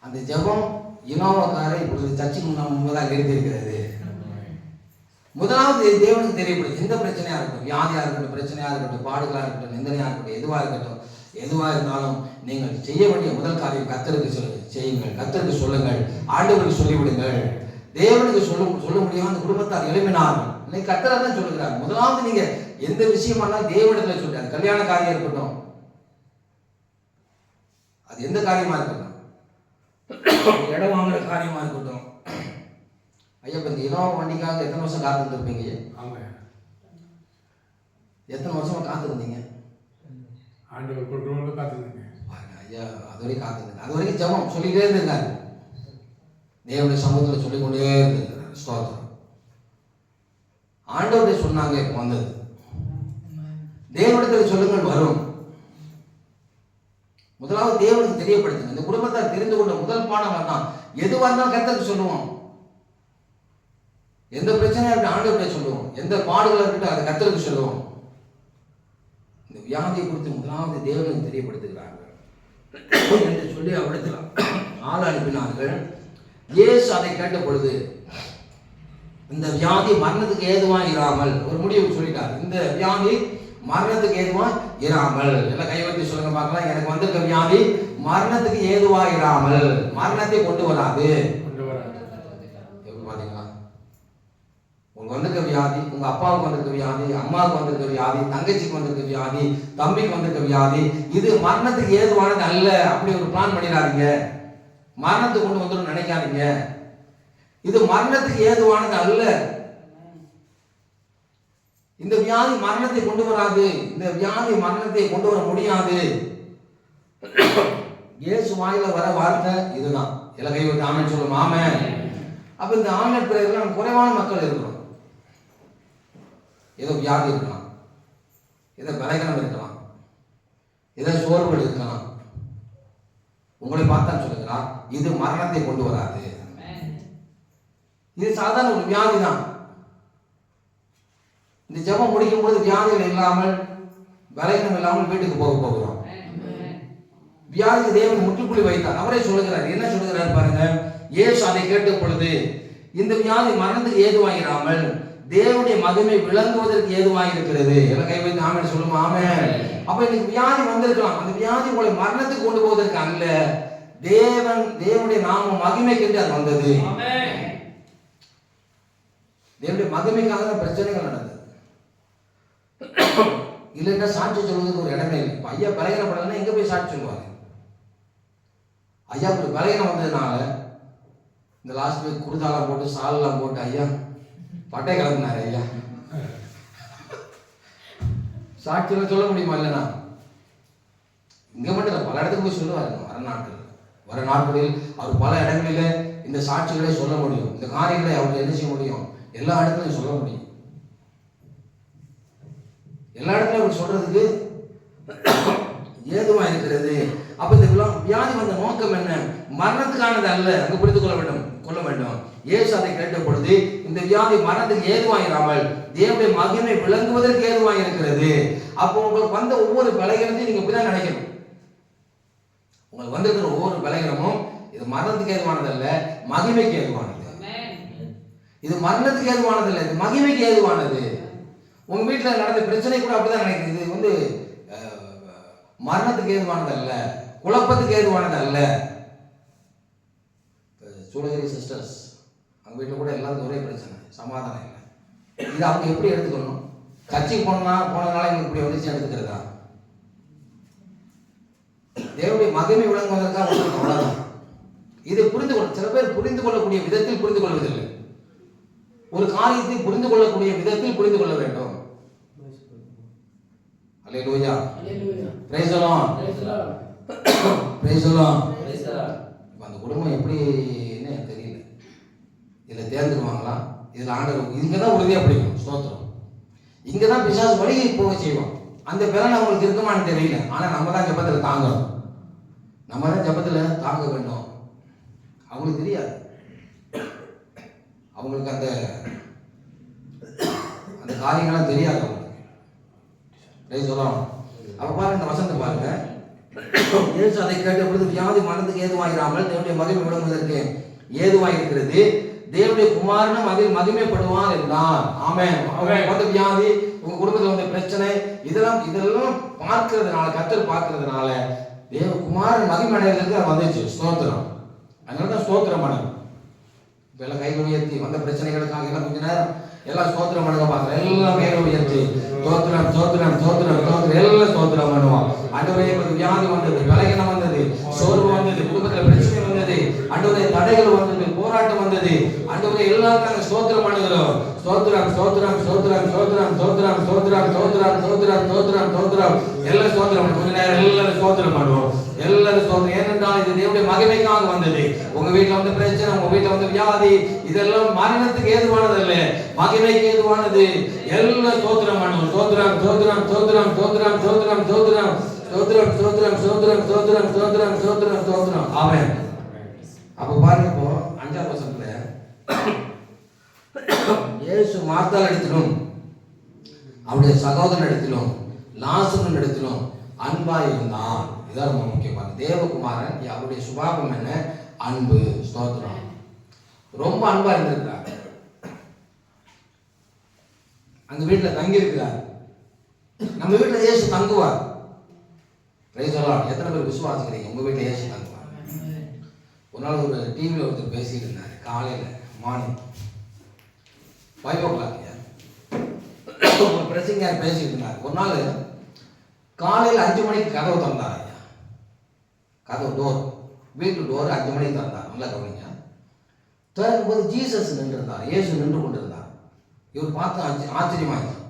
அந்த ஜபம் இனோவா காரை இப்பொழுது சர்ச்சுக்கு முன்பதாக நிறுத்தியிருக்கிறது. முதலாவது தேவனுக்கு தெரியப்படுது. எந்த பிரச்சனையா இருக்கட்டும், வியாதியா இருக்கட்டும், பிரச்சனையா இருக்கட்டும், பாடுகளா இருக்கட்டும், நிந்தனையா இருக்கட்டும், எதுவாக இருக்கட்டும், எதுவாக இருந்தாலும் நீங்கள் செய்ய வேண்டிய முதல் காரியம் கர்த்தருக்கு செய்யுங்கள், கர்த்தருக்கு சொல்லுங்கள், ஆண்டவருக்கு சொல்லிவிடுங்கள். தேவனுக்கு சொல்ல முடியாம அந்த குடும்பத்தார் எழுப்பினார்கள். இன்னைக்கு கர்த்தரை தான் சொல்லுகிறார். முதலாவது நீங்க எந்த விஷயமானாலும் தேவனிடத்துல சொல்றாரு. கல்யாண காரியம் இருக்கட்டும், அது எந்த காரியமா இருக்கட்டும், இடம் வாங்குற காரியமா இருக்கட்டும். ஐயா இப்ப இந்த இனோவா வண்டிக்காக எத்தனை வருஷம் காத்திருந்திருப்பீங்க? எத்தனை வருஷமா காத்திருந்தீங்க? ஆண்டவர் கொடுக்கணும் காத்திருந்தீங்க ஐயா. அது வரைக்கும் காத்திருந்தீங்க. அது வரைக்கும் ஜெபம் சொல்லிட்டே இருந்திருக்காரு. தேவனுடைய சமூகத்தில் சொல்லிக்கொண்டே இருந்திருக்கிறார். ஸ்தோத்திரம். ஆண்டவருடைய சொன்னாங்க, இப்போ வந்தது. தேவனிடத்தில் சொல்லுங்கள் வரும். முதலாவது தேவனுக்கு தெரியப்படுத்துங்க. இந்த குடும்பத்தை தெரிந்து கொண்ட முதல் பாடம் தான். எதுவாக இருந்தாலும் கர்த்தருக்கு சொல்லுவோம். எந்த பிரச்சனையா இருக்கட்டும் ஆண்டவர்கிட்ட சொல்லுவோம். எந்த பாடுகளா இருக்கட்டும் அதை கர்த்தருக்கு சொல்லுவோம். இந்த வியாதியை குறித்து முதலாவது தேவனுக்கு தெரியப்படுத்துகிறார்கள் என்று சொல்லி அவரிடத்தில் ஆள் அனுப்பினார்கள். இயேசு அதை கேட்ட பொழுது இந்த வியாதி மரணத்துக்கு ஏதுவா இராமல் ஒரு முடிவு சொல்லிட்டார். இந்த வியாதி மரணத்துக்கு ஏதுவா இராமல். எல்லாம் கை வைத்து சொல்லுங்க பார்க்கலாம். எனக்கு வந்திருக்க வியாதி மரணத்துக்கு ஏதுவா இராமல், மரணத்தை கொண்டு வராது. பாத்தீங்களா? உங்களுக்கு வந்திருக்க வியாதி, உங்க அப்பாவுக்கு வந்திருக்க வியாதி, அம்மாவுக்கு வந்திருக்க வியாதி, தங்கச்சிக்கு வந்திருக்க வியாதி, தம்பிக்கு வந்திருக்க வியாதி, இது மரணத்துக்கு ஏதுவானது அல்ல. அப்படி ஒரு பிளான் பண்ணிடாதீங்க. மரணத்தை கொண்டு வந்துடும் நினைக்காதீங்க. இது மரணத்துக்கு ஏதுவானது அல்ல. இந்த வியாதி மரணத்தை கொண்டு வராது. இந்த வியாதி மரணத்தை கொண்டு வர முடியாது. இயேசு வாயில வர வார்த்தை இதுதான். எல்லாம் கை வைத்து ஆமென் சொல்லுவோம். ஆமென். அப்ப இந்த ஆன்லைன் பிரேயர்ல நம்ம குறைவான மக்கள் இருக்கிறோம். ஏதோ வியாதி இருக்கலாம், ஏதோ பலகீனம் இருக்கலாம், ஏதோ சோர்வுகள் இருக்கலாம். உங்களை பார்த்தா சொல்லுகிறார், இது மரணத்தை கொண்டு வராது. இது சாதாரண ஒரு வியாதி தான். இந்த ஜெபம் முடிக்கும் போது வியாதிகள் இல்லாமல், பலகீனம் இல்லாமல் வீட்டுக்கு போகிறோம். வியாதிக்கு தேவன் முற்றுப்புள்ளி வைத்தார். அவரே சொல்லுகிறார். என்ன சொல்லுகிறார் பாருங்க. இயேசு அதை கேட்ட பொழுது இந்த வியாதி மரணத்துக்கு ஏதுவாயிராமல் தேவனுடைய மகிமை விளங்குவதற்கு ஏதுவாயிருக்கிறது. எல்லாம் கை வைத்து ஆமென் சொல்லுமா. ஆமென். அப்ப இன்னைக்கு வியாதி வந்திருக்கலாம். அந்த வியாதி உங்களை மரணத்துக்கு கொண்டு போவதற்கு அல்ல, தேவனுடைய நாம மகிமைக்கு அது வந்தது. தேவனுடைய மகிமைக்காக தான் பிரச்சனைகள் நடந்தது. இல்லைன்னா சாட்சி சொல்வதற்கு ஒரு இடமே இல்லை. இப்போ ஐயா பலகீனப்படலைன்னா எங்க போய் சாட்சி சொல்லுவாங்க? ஐயா ஒரு பலகீனம் வந்ததுனால இந்த லாஸ்ட் வீக் குருதாலாம் போட்டு சாலெல்லாம் போட்டு ஐயா பட்டை கிளம்பினாரு. ஐயா சாட்சியில் சொல்ல முடியுமா? இல்லைன்னா இங்க மட்டும் இல்லை, பல இடத்துக்கு போய் சொல்லுவாரு. வர நாட்களில் அவர் பல இடங்களில இந்த சாட்சிகளை சொல்ல முடியும். இந்த காரியங்களை அவர்கள் என்ன செய்ய முடியும்? எல்லா இடத்துலையும் சொல்ல முடியும். எல்லா இடத்துலையும் அவர் சொல்றதுக்கு ஏதுவா இருக்கிறது. அப்ப இந்த வியாதி வந்த நோக்கம் என்ன? மரணத்துக்கானது அல்ல. அங்கு புரிந்து கொள்ள வேண்டும். இயேசு அதை கேட்ட பொழுது இந்த வியாதி மரணத்துக்கு ஏதுவாயிராமல் தேவனுடைய மகிமை விளங்குவதற்கு ஏதுவாக இருக்கிறது. அப்போ உங்களுக்கு வந்த ஒவ்வொரு பலகீனத்தையும் நீங்க இப்படிதான் நினைக்கணும். உங்களுக்கு வந்திருக்கிற ஒவ்வொரு பலகீனமும் இது மரணத்துக்கு ஏதுவானது அல்ல, மகிமைக்கு ஏதுவானது. இது மரணத்துக்கு ஏதுவானது இல்லை, இது மகிமைக்கு ஏதுவானது. உங்க வீட்டில் நடந்த பிரச்சனை கூட அப்படிதான் நினைக்குது. இது வந்து மரணத்துக்கு ஏதுவானது அல்ல, குழப்பத்துக்கு ஏதுவானது அல்ல. சூளகிரி சிஸ்டர்ஸ் அவங்க வீட்டில் கூட எல்லாருக்கும் ஒரே பிரச்சனை, சமாதானம் இல்லை. இது அவங்க எப்படி எடுத்துக்கணும்? கட்சி போனதுனால எங்களுக்கு இப்படி வந்துச்சு எடுத்துக்கிறதா? தேவனுடைய மகிமை விளங்குவதற்காக அவ்வளவுதான். இதை புரிந்து கொள்ள சில பேர் புரிந்து கொள்ளக்கூடிய விதத்தில் புரிந்து கொள்வதில்லை. ஒரு காரியத்தை புரிந்து கொள்ளக்கூடிய விதத்தில் புரிந்து கொள்ள வேண்டும். அல்லேலூயா, praise the lord, praise the lord. அந்த குடும்பம் எப்படின்னு எனக்கு தெரியல. இதில் தேர்ந்துருவாங்களா? இதில் ஆண்டவர் இங்கே தான் உறுதியாக பிடிக்கும். ஸ்தோத்திரம். இங்கே தான் பிசாசு வழியை போக செய்வோம். அந்த பலன் அவங்களுக்கு இருக்குமான்னு தெரியல. ஆனால் நம்ம தான் ஜெபத்தில் தாங்கணும். நம்ம தான் ஜெபத்தில் தாங்க வேண்டும். அவங்களுக்கு தெரியாது. அவங்களுக்கு அந்த காரியங்கள்லாம் தெரியாது அவங்களுக்கு. சொல்லலாம். அப்ப பாருங்க, இந்த வசனத்தை பாருங்க. இயேசு அதை கேட்ட பொழுது வியாதி மரணத்துக்கு ஏதுவாயிராமல் தேவனுடைய மகிமை விளங்குவதற்கு ஏதுவாயிருக்கிறது. தேவனுடைய குமாரனும் அதில் மகிமைப்படுவார் என்றார். ஆமென். அந்த வியாதி, உங்க குடும்பத்தில் வந்த பிரச்சனை, இதெல்லாம் பார்க்கிறதுனால, கர்த்தர் பார்க்கிறதுனால தேவ குமாரன் மகிமை அடைவதற்கு வந்துச்சு. ஸ்தோத்திரம். அதனாலதான் ஸ்தோத்திரம் பண்ணுங்க. இப்ப எல்லாம் கைகள் உயர்த்தி வந்த பிரச்சனைகளுக்காக எல்லாம் கொஞ்ச நேரம் எல்லாம் ஸ்தோத்திரம் பண்ணுங்க. பாக்குறேன் எல்லாம் கைகள் உயர்த்தி ஸ்தோத்திரம் ஸ்தோத்திரம் ஸ்தோத்திரம் ஸ்தோத்திரம் எல்லாம் ஸ்தோத்திரம் பண்ணுவோம். ஆண்டவரே, வியாதி வந்தது, பலகீனம் வந்தது, சோர்வு வந்தது, குடும்பத்தில் பிரச்சனை வந்தது, ஆண்டவரே தடைகள் வந்தது, போராட்டம் வந்தது, ஆண்டவரே எல்லாருக்கும் நாங்கள் ஸ்தோத்திரம் பண்ணுகிறோம். ஸ்தோத்திரம் ஸ்தோத்திரம் ஸ்தோத்திரம் ஸ்தோத்திரம் ஸ்தோத்திரம் ஸ்தோத்திரம் ஸ்தோத்திரம் ஸ்தோத்திரம் ஸ்தோத்திரம் ஸ்தோத்திரம் எல்லாம் ஸ்தோத்திரம். கொஞ்ச நேரம் எல்லாரும் ஸ்தோத்திரம் பண்ணுவோம். எல்லாரும் ஸ்தோத்திரம். ஏனென்றால் இது தேவனுடைய மகிமைக்காக வந்தது. உங்க வீட்டுல வந்து பிரச்சனை, உங்க வீட்டுல வந்து வியாதி, இதெல்லாம் மரணத்துக்கு ஏதுவானது அல்ல, மகிமைக்கு ஏதுவானது. எல்லாம் ஸ்தோத்திரம் பண்ணுவோம். ஸ்தோத்திரம் ஸ்தோத்திரம் ஸ்தோத்திரம் ஸ்தோத்திரம் ஸ்தோத்திரம் ஸ்தோத்திரம் ஸ்தோத்திரம் ஸ்தோத்திரம் ஸ்தோத்திரம் ஸ்தோத்திரம் ஸ்தோத்திரம் ஸ்தோத்திரம் ஸ்தோத்திரம். ஆமென். அப்ப பாருங்க, இப்போ 5ஆம் வசனத்துல இயேசு மார்த்தாள் இடத்திலும் அவருடைய சகோதரன் இடத்திலும் லாசரு இடத்திலும் அன்பா இருந்தான். இதான் ரொம்ப முக்கியமான தேவகுமாரன். அவருடைய சுபாவம் என்ன? அன்பு. ஸ்தோத்திரம். ரொம்ப அன்பா இருந்திருக்கிறார். அந்த வீட்டுல தங்கி இருக்கிறார். நம்ம வீட்டுல இயேசு தங்குவார். Price the Lord. எத்தனை பேர் விசுவாசிக்கிறீங்க உங்க வீட்டுல இயேசு தங்குவார்? ஒரு நாள் ஒரு டிவியில் ஒருத்தர் பேசிட்டு இருந்தார். காலையில மார்னிங் 5 o'clock ஒரு பிரசங்கர் பேசிட்டு இருந்தார். ஒரு நாள் காலையில் 5 மணிக்கு கதவு திறந்தார். ஐயா கதவு டோர், வீட்டு டோர் 5 மணிக்கு திறந்தார். நல்லா கவனிங்க. திறக்கும் போது ஜீசஸ் நின்று இருந்தார். இயேசு நின்று கொண்டிருந்தார். இவர் பார்த்து ஆச்சரியமாயிடுச்சு.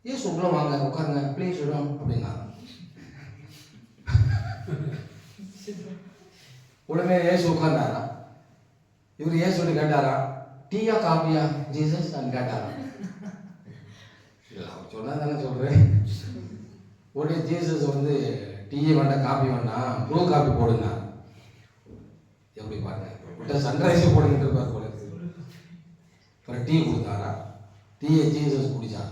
இயேசு உள்ள வாங்க, உட்காருங்க, ப்ளீஸ் இடம் அப்படின்னா. உடனே இயேசு உட்கார்ந்தாரா? இவர் இயேசு கேட்டாரா, டீயா காப்பியா ஜீசஸ் கேட்டாரா? இல்லை, அவர் சொன்னா தானே சொல்றேன். உடனே ஜீசஸ் வந்து டீ வேண்டாம், காப்பி வேண்டாம், ப்ளூ காப்பி போடுங்க. எப்படி பாருங்க, விட்ட சன்ரைஸே போடுங்கிட்டு இருப்பார் போல. அப்புறம் டீ கொடுத்தாரா? டீயை ஜீசஸ் குடிச்சார்.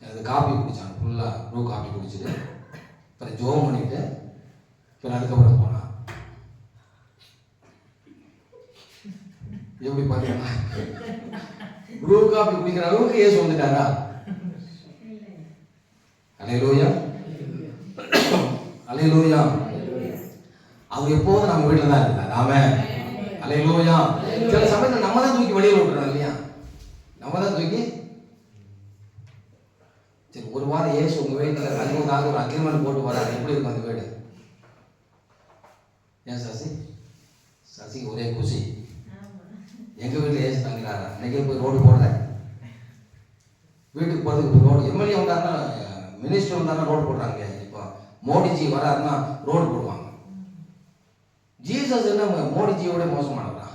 அது காப்பி குடிச்சான், ஃபுல்லாக ப்ளூ காப்பி குடிச்சிட்டு அப்புறம் ஜோம் பண்ணிட்டு அப்புறம் அதுக்கப்புறம் போனான். எப்படி பாத்தீங்கன்னா ப்ளூ காப்பி குடிக்கிற அளவுக்கு இயேசு வந்துட்டாரா? அல்லேலூயா, அல்லேலூயா. அவர் எப்போதும் நம்ம வீட்டில் தான் இருந்தார். ஆமென். அல்லேலூயா. சில சமயத்தில் நம்ம தான் தூக்கி வெளியில் விட்டுறோம் இல்லையா? நம்ம தான் தூக்கி சரி ஒரு வாரம் ஏசு உங்கள் வீட்டில் தங்குவதாக ஒரு அக்ரிமெண்ட் போட்டு வராது, எப்படி இருக்கும் அந்த வீடு? ஏன் சசிக்கு ஒரே குஷி. எங்கள் வீட்டில் ஏசு தங்குறாரா, இன்னைக்கே போய் ரோடு போடுற, வீட்டுக்கு போகிறதுக்கு ரோடு, எம்எல்ஏ வந்தாருன்னா மினிஸ்டர் வந்தாருன்னா ரோடு போடுறாங்க. இப்போ மோடிஜி வராருன்னா ரோடு போடுவாங்க. ஜீசஸ் என்ன மோடிஜியோட மோசமானவரா?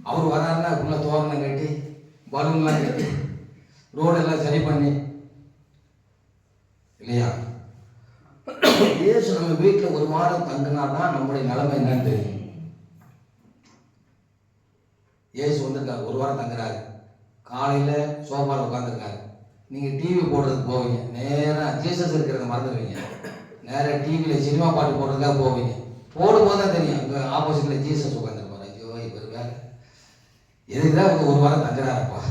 அவர் வராருன்னா உள்ள தோரணம் கட்டி பலூன்லாம் கட்டி ரோடெல்லாம் சரி பண்ணி இல்லையா? இயேசு நம்ம வீட்டில் ஒரு வாரம் தங்கினாதான் நம்முடைய நிலைமை என்னன்னு தெரியும். இயேசு வந்திருக்காரு, ஒரு வாரம் தங்குறாரு, காலையில் சோஃபாவில் உட்காந்துருக்காரு. நீங்கள் டிவி போடுறதுக்கு போவீங்க, நேராக ஜீசஸ் இருக்கிறத மறந்துடுவீங்க, நேராக டிவியில் சினிமா பாட்டு போடுறதுக்காக போவீங்க. போடும்போது தான் தெரியும் இங்கே ஆப்போசிட்டில் ஜீசஸ் உட்காந்துருப்பாரு. ஐயோ இவர் வேறு எதுக்கு தான் இவங்க ஒரு வாரம் தங்குறாருப்பா,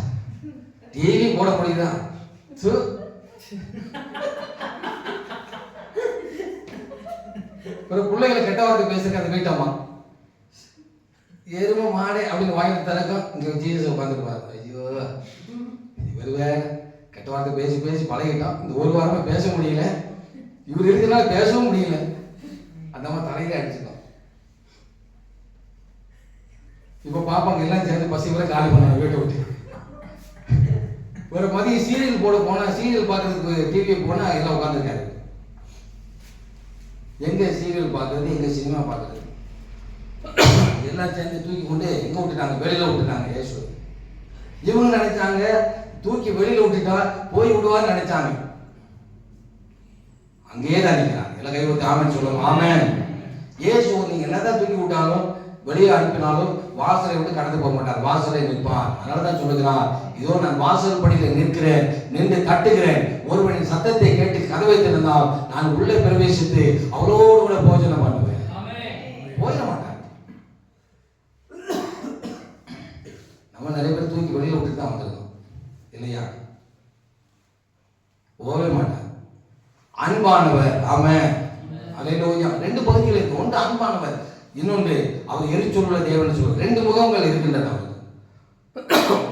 டிவி போட முடியுதா? ஒரு பிள்ளைகளை கெட்ட வார்த்தை பேசுறதுக்கு அந்த வீட்டம்மா எரும மாடே அப்படின்னு வாங்கி தரக்கும் இங்கே ஜீசஸ் உட்காந்துருப்பாரு. ஐயோ இவர் வேற கெட்ட வார்த்தை பேசி பேசி பழகிட்டோம், இந்த ஒரு வாரமாக பேச முடியல, இவர் இருக்கிறனால பேசவும் முடியல, அந்த மாதிரி தலையில அடிச்சுட்டோம். இப்போ பாப்பாங்க எல்லாம் சேர்ந்து பசி வரை காலி பண்ணாங்க வீட்டை விட்டு. ஒரு மதியம் சீரியல் போட போனால், சீரியல் பார்க்கறதுக்கு டிவி போனால் எல்லாம் உட்காந்துருக்காரு. எங்கே சீரியல் பார்க்குறது, எங்கே சினிமா பார்க்குறது, எல்லாம் சேர்ந்து தூக்கி கொண்டு எங்கே விட்டுட்டாங்க, வெளியில் விட்டுட்டாங்க. இயேசு இவங்க நினைச்சாங்க தூக்கி வெளியில் விட்டுட்டா போய் விடுவான்னு நினைச்சாங்க. அங்கேயே தான் நிற்கிறாங்க. எல்லாம் கை விட்டு ஆமென் சொல்லுவோம். ஆமென். இயேசு நீங்கள் என்னதான் தூக்கி விட்டாலும் வெளியே அனுப்பினாலும் வாசலை விட்டு கடந்து போக மாட்டார், வாசலை நிற்பார். அதனால தான் சொல்லுகிறார், இதோ நான் வாசல் படியில் நிற்கிறேன், நின்று தட்டுகிறேன், ஒருவனின் சத்தத்தை கேட்டு கதவை திறந்தால் நான் உள்ளே பிரவேசித்து அவரோடு கூட போஜனம் பண்ணுவேன். போயிட மாட்டார். நம்ம நிறைய பேர் தூக்கி வெளியில் விட்டுட்டு தான் வந்திருக்கோம் இல்லையா? போகவே மாட்டார். அன்பானவர். ஆமென். அல்லேலூயா. ரெண்டு பகுதிகள் இருக்கு. ஒன்று அன்பானவர், இன்னொன்று அவர் எரிச்சொல்லுள்ள தேவன் சொல்லுவார். ரெண்டு முகங்கள் இருக்கின்றன அவருக்கு.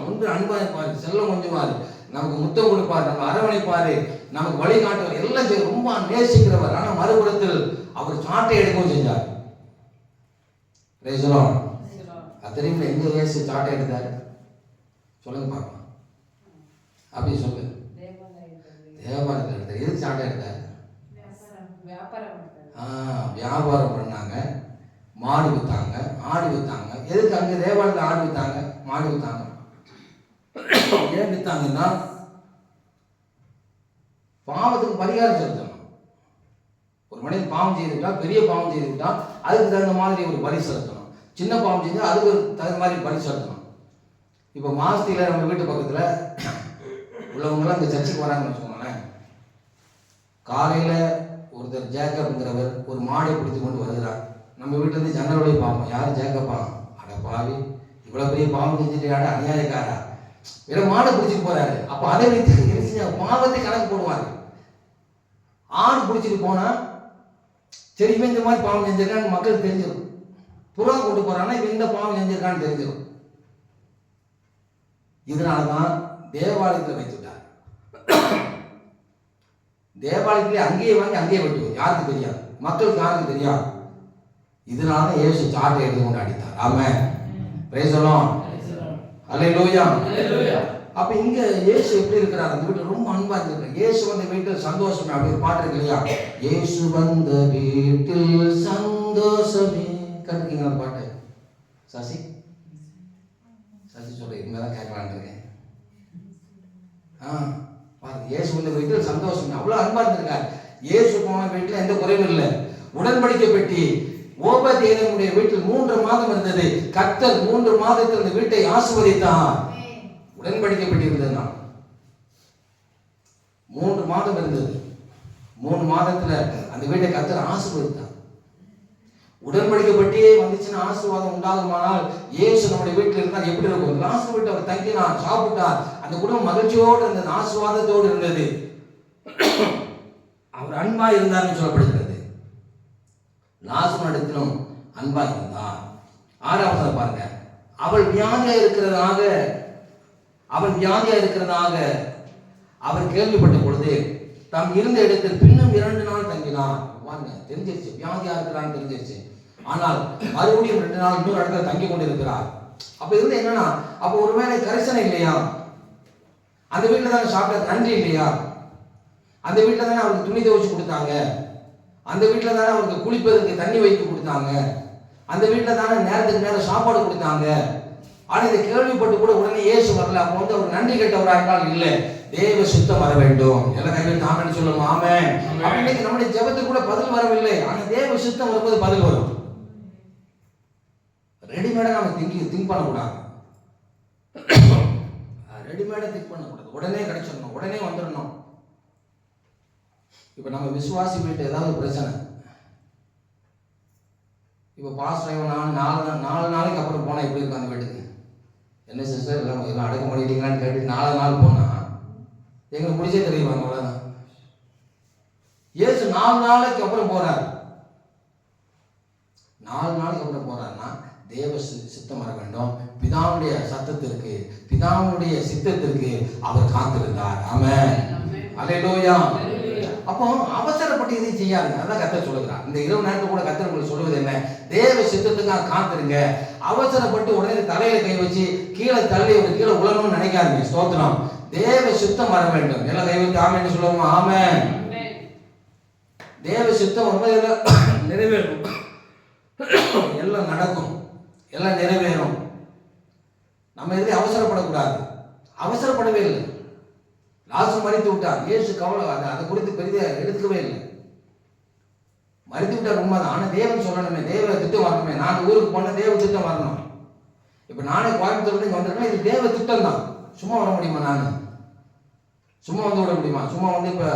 ஒன்று அன்பா இருப்பாரு, செல்லம் கொஞ்சமாரு, நமக்கு முத்தம் கொடுப்பார், நம்ம அரவணைப்பாரு, நமக்கு வழிகாட்டுவார், எல்லாம் ரொம்ப நேசிக்கிறவர். ஆனால் மறுபுறத்தில் அவர் சாட்டை எடுக்கவும் செஞ்சார். தெரியுமா எங்க இயேசு சாட்டை எடுத்தார்? சொல்லுங்க பார்க்கலாம். அப்படி சொல்லு. தேவாலயத்தில் எடுத்தார். எதுக்கு சாட்டை எடுத்தார்? வியாபாரம் பண்ணாங்க, மாடு வித்தாங்க, ஆடு வித்தாங்க. எதுக்கு அங்கே தேவாலயத்தில் ஆடு வித்தாங்க, மாடு வித்தாங்க? ஏன் வித்தாங்கன்னா பாவத்துக்கு பரிகாரம் செலுத்தணும். ஒரு மனிதன் பாவம் செய்துவிட்டா, பெரிய பாவம் செய்துவிட்டா அதுக்கு தகுந்த மாதிரி ஒரு பலி செலுத்தணும். சின்ன பாவம் செஞ்சு அதுக்கு தகுந்த மாதிரி பலி செலுத்தணும். இப்போ மாசத்தில நம்ம வீட்டு பக்கத்தில் உள்ளவங்களாம் இந்த சர்ச்சுக்கு வராங்கன்னு வச்சுக்கோங்களேன். காலையில் ஒருத்தர் ஜேக்கப்ங்கிறவர் ஒரு மாடை பிடித்து கொண்டு வருகிறார். நம்ம வீட்டிலேருந்து ஜன்னல் வழியை பார்ப்போம், யாரும் ஜேக்கப்பா, அட பாவி இவ்வளோ பெரிய பாவம் செஞ்சுட்டு யாரும் அநியாயக்காரா, வேற மாடை பிடிச்சிட்டு போறாரு. அப்போ அதை வைத்து பாவத்தை கணக்கு போடுவாங்க. ஆடு பிடிச்சிட்டு போனா சரி இவன் இந்த மாதிரி பாவம் செஞ்சிருக்கான்னு மக்களுக்கு தெரிஞ்சிடும். புறா கொண்டு போறான்னா இவன் இந்த பாவம் செஞ்சிருக்கான்னு தெரிஞ்சிடும். இதனாலதான் தேவாலயத்தில் வைத்துட்டார். தேவாலயத்திலே அங்கேயே வாங்கி அங்கேயே வெட்டுவோம். யாருக்கு தெரியாது, மக்களுக்கு யாருக்கு தெரியாது. இதனாலதான் இயேசு சாட்டை எடுத்து கொண்டு அடித்தார். ஆமென். Praise the lord. அல்லேலூயா. அப்ப இங்க இயேசு எப்படி இருக்கிறார்? அந்த வீட்டில் ரொம்ப அன்பா இருக்கிறார். இயேசு வந்த வீட்டில் சந்தோஷமே. அப்படி ஒரு பாட்டு இருக்கு இல்லையா? இயேசு வந்த வீட்டில் சந்தோஷமே. கண்டுக்கீங்களா அந்த பாட்டு? சசி சொல்ற இனிமேதான் கேட்கலான்னு இருக்கேன். இயேசு வந்த வீட்டில் சந்தோஷமே. அவ்வளவு அன்பா இருந்திருக்காரு. இயேசு போன வீட்டில் எந்த குறைவும் இல்லை. உடன்படிக்கை பெட்டி ஓபதேதனுடைய வீட்டில் 3 மாதம் இருந்தது. கர்த்தர் 3 மாதத்தில் அந்த வீட்டை ஆசீர்வதித்தார். உடன்படிக்கை பெட்டி இருந்ததுன்னா 3 மாதம் இருந்தது. 3 மாதத்துல அந்த வீட்டை கர்த்தர் ஆசீர்வதித்தார். உடன்படிக்கை பெட்டியே வந்துச்சுன்னா ஆசீர்வாதம் உண்டாகுமானால் இயேசு நம்முடைய வீட்டில் இருந்தால் எப்படி இருக்கும்? லாஸ்ட் வீட்டு அவர் தங்கினார், சாப்பிட்டார், அந்த குடும்பம் மகிழ்ச்சியோடு இருந்தது, ஆசீர்வாதத்தோடு இருந்தது. அவர் அன்பா இருந்தார்னு சொல்லப்படுகிறது. லாசரு இடத்திலும் அன்பா இருந்தார். 6வது பாருங்க, அவன் வியாதியா இருக்கிறதாக அவர் கேள்விப்பட்ட பொழுது தாம் இருந்த இடத்தில் பின்னும் 2 நாள் தங்கினார். தெரிஞ்சிருச்சு வியாதியா இருக்கிறான்னு தெரிஞ்சிருச்சு. ஆனால் மறுபடியும் 2 நாள் இன்னொரு இடத்துல தங்கி கொண்டிருக்கிறார். அப்ப இருந்து என்னன்னா, அப்ப ஒருவேளை கரிசனை இல்லையா? அந்த வீட்டுல தானே சாப்பிட நன்றி இல்லையா? அந்த வீட்டுல தானே அவருக்கு துணி துவைச்சு கொடுத்தாங்க, அந்த வீட்டுல தானே அவருக்கு குளிப்பதற்கு தண்ணி வைத்து கொடுத்தாங்க, அந்த வீட்டுல தானே நேரத்துக்கு நேரம் சாப்பாடு கொடுத்தாங்க. ஆனா இதை கேள்விப்பட்டு கூட உடனே இயேசு வரல. அப்போ அவர் நன்றி கேட்டவராக இருந்தால் இல்லை, தேவ சுத்தம் வர வேண்டும். எல்லாம் கையில் ஆமென் சொல்லுங்க. ஆமென். இன்னைக்கு நம்முடைய ஜெபத்துக்கு கூட பதில் வரவில்லை, ஆனா தேவ சுத்தம் வரும்போது பதில் வரும். ரெடிமேடா நம்ம திங்க் பண்ணக்கூடாது. ரெடிமேடா திங்க் பண்ணக்கூடாது. உடனே கிடைச்சிடணும், உடனே வந்துடணும். இப்ப நம்ம விசுவாசி வீட்டு ஏதாவது பிரச்சனை, இப்ப பாஸ்டர் நான் 4 நாளைக்கு அப்புறம் போனா எப்படி இருக்கும் அந்த வீட்டுக்கு? என்ன சிஸ்டர் எல்லாம் அடக்க மாட்டீங்களான்னு கேட்டு 4 நாள் போனா எங்களுக்கு முடிச்சே தெரியுவாங்க. அவ்வளவுதான். இயேசு 4 நாளைக்கு அப்புறம் போறார். 4 நாளைக்கு அப்புறம் போறாருன்னா தேவ சித்தம் வர வேண்டும். பிதாவுடைய சத்தத்திற்கு, பிதாவுடைய சித்தத்திற்கு அவர் காத்திருந்தார். ஆமென். அல்லேலூயா. அப்போ அவசரப்பட்டு இதை செய்யாதுங்க. அதான் கர்த்தர் சொல்லுகிறார். இந்த இரவு நேரத்துக்கு கூட கர்த்தர் உங்களுக்கு சொல்வது என்ன? தேவ சித்தத்துக்காக காத்திருங்க. அவசரப்பட்டு உடனே தலையில கை வச்சு கீழே தள்ளி ஒரு கீழே உலகணும்னு நினைக்காதீங்க. ஸ்தோத்திரம். தேவ சித்தம் வர வேண்டும். எல்லாம் கை வைத்து ஆமென் சொல்லுவோம். ஆமென். தேவ சித்தம் வரும்போது எல்லாம் நிறைவேறும், எல்லாம் நடக்கும், எல்லாம் நிறைவேறும். நம்ம எதிரே அவசரப்படக்கூடாது. அவசரப்படவே இல்லை. லாசரு மரித்து விட்டார். இயேசு கவலை அதை குறித்து பெரிதாக எடுத்துக்கவே இல்லை. மரித்து விட்டார் உண்மைதான். ஆனால் தேவன் சொல்லணுமே, தேவ திட்டம் வரணுமே. நான் ஊருக்கு போன தேவ திட்டம் வரணும். இப்போ நானே கோயம்புத்தூர்ல இங்கே வந்திருக்கேன், இது தேவ திட்டம் தான். சும்மா வர முடியுமா? நான் சும்மா வந்து விட முடியுமா? சும்மா வந்து இப்போ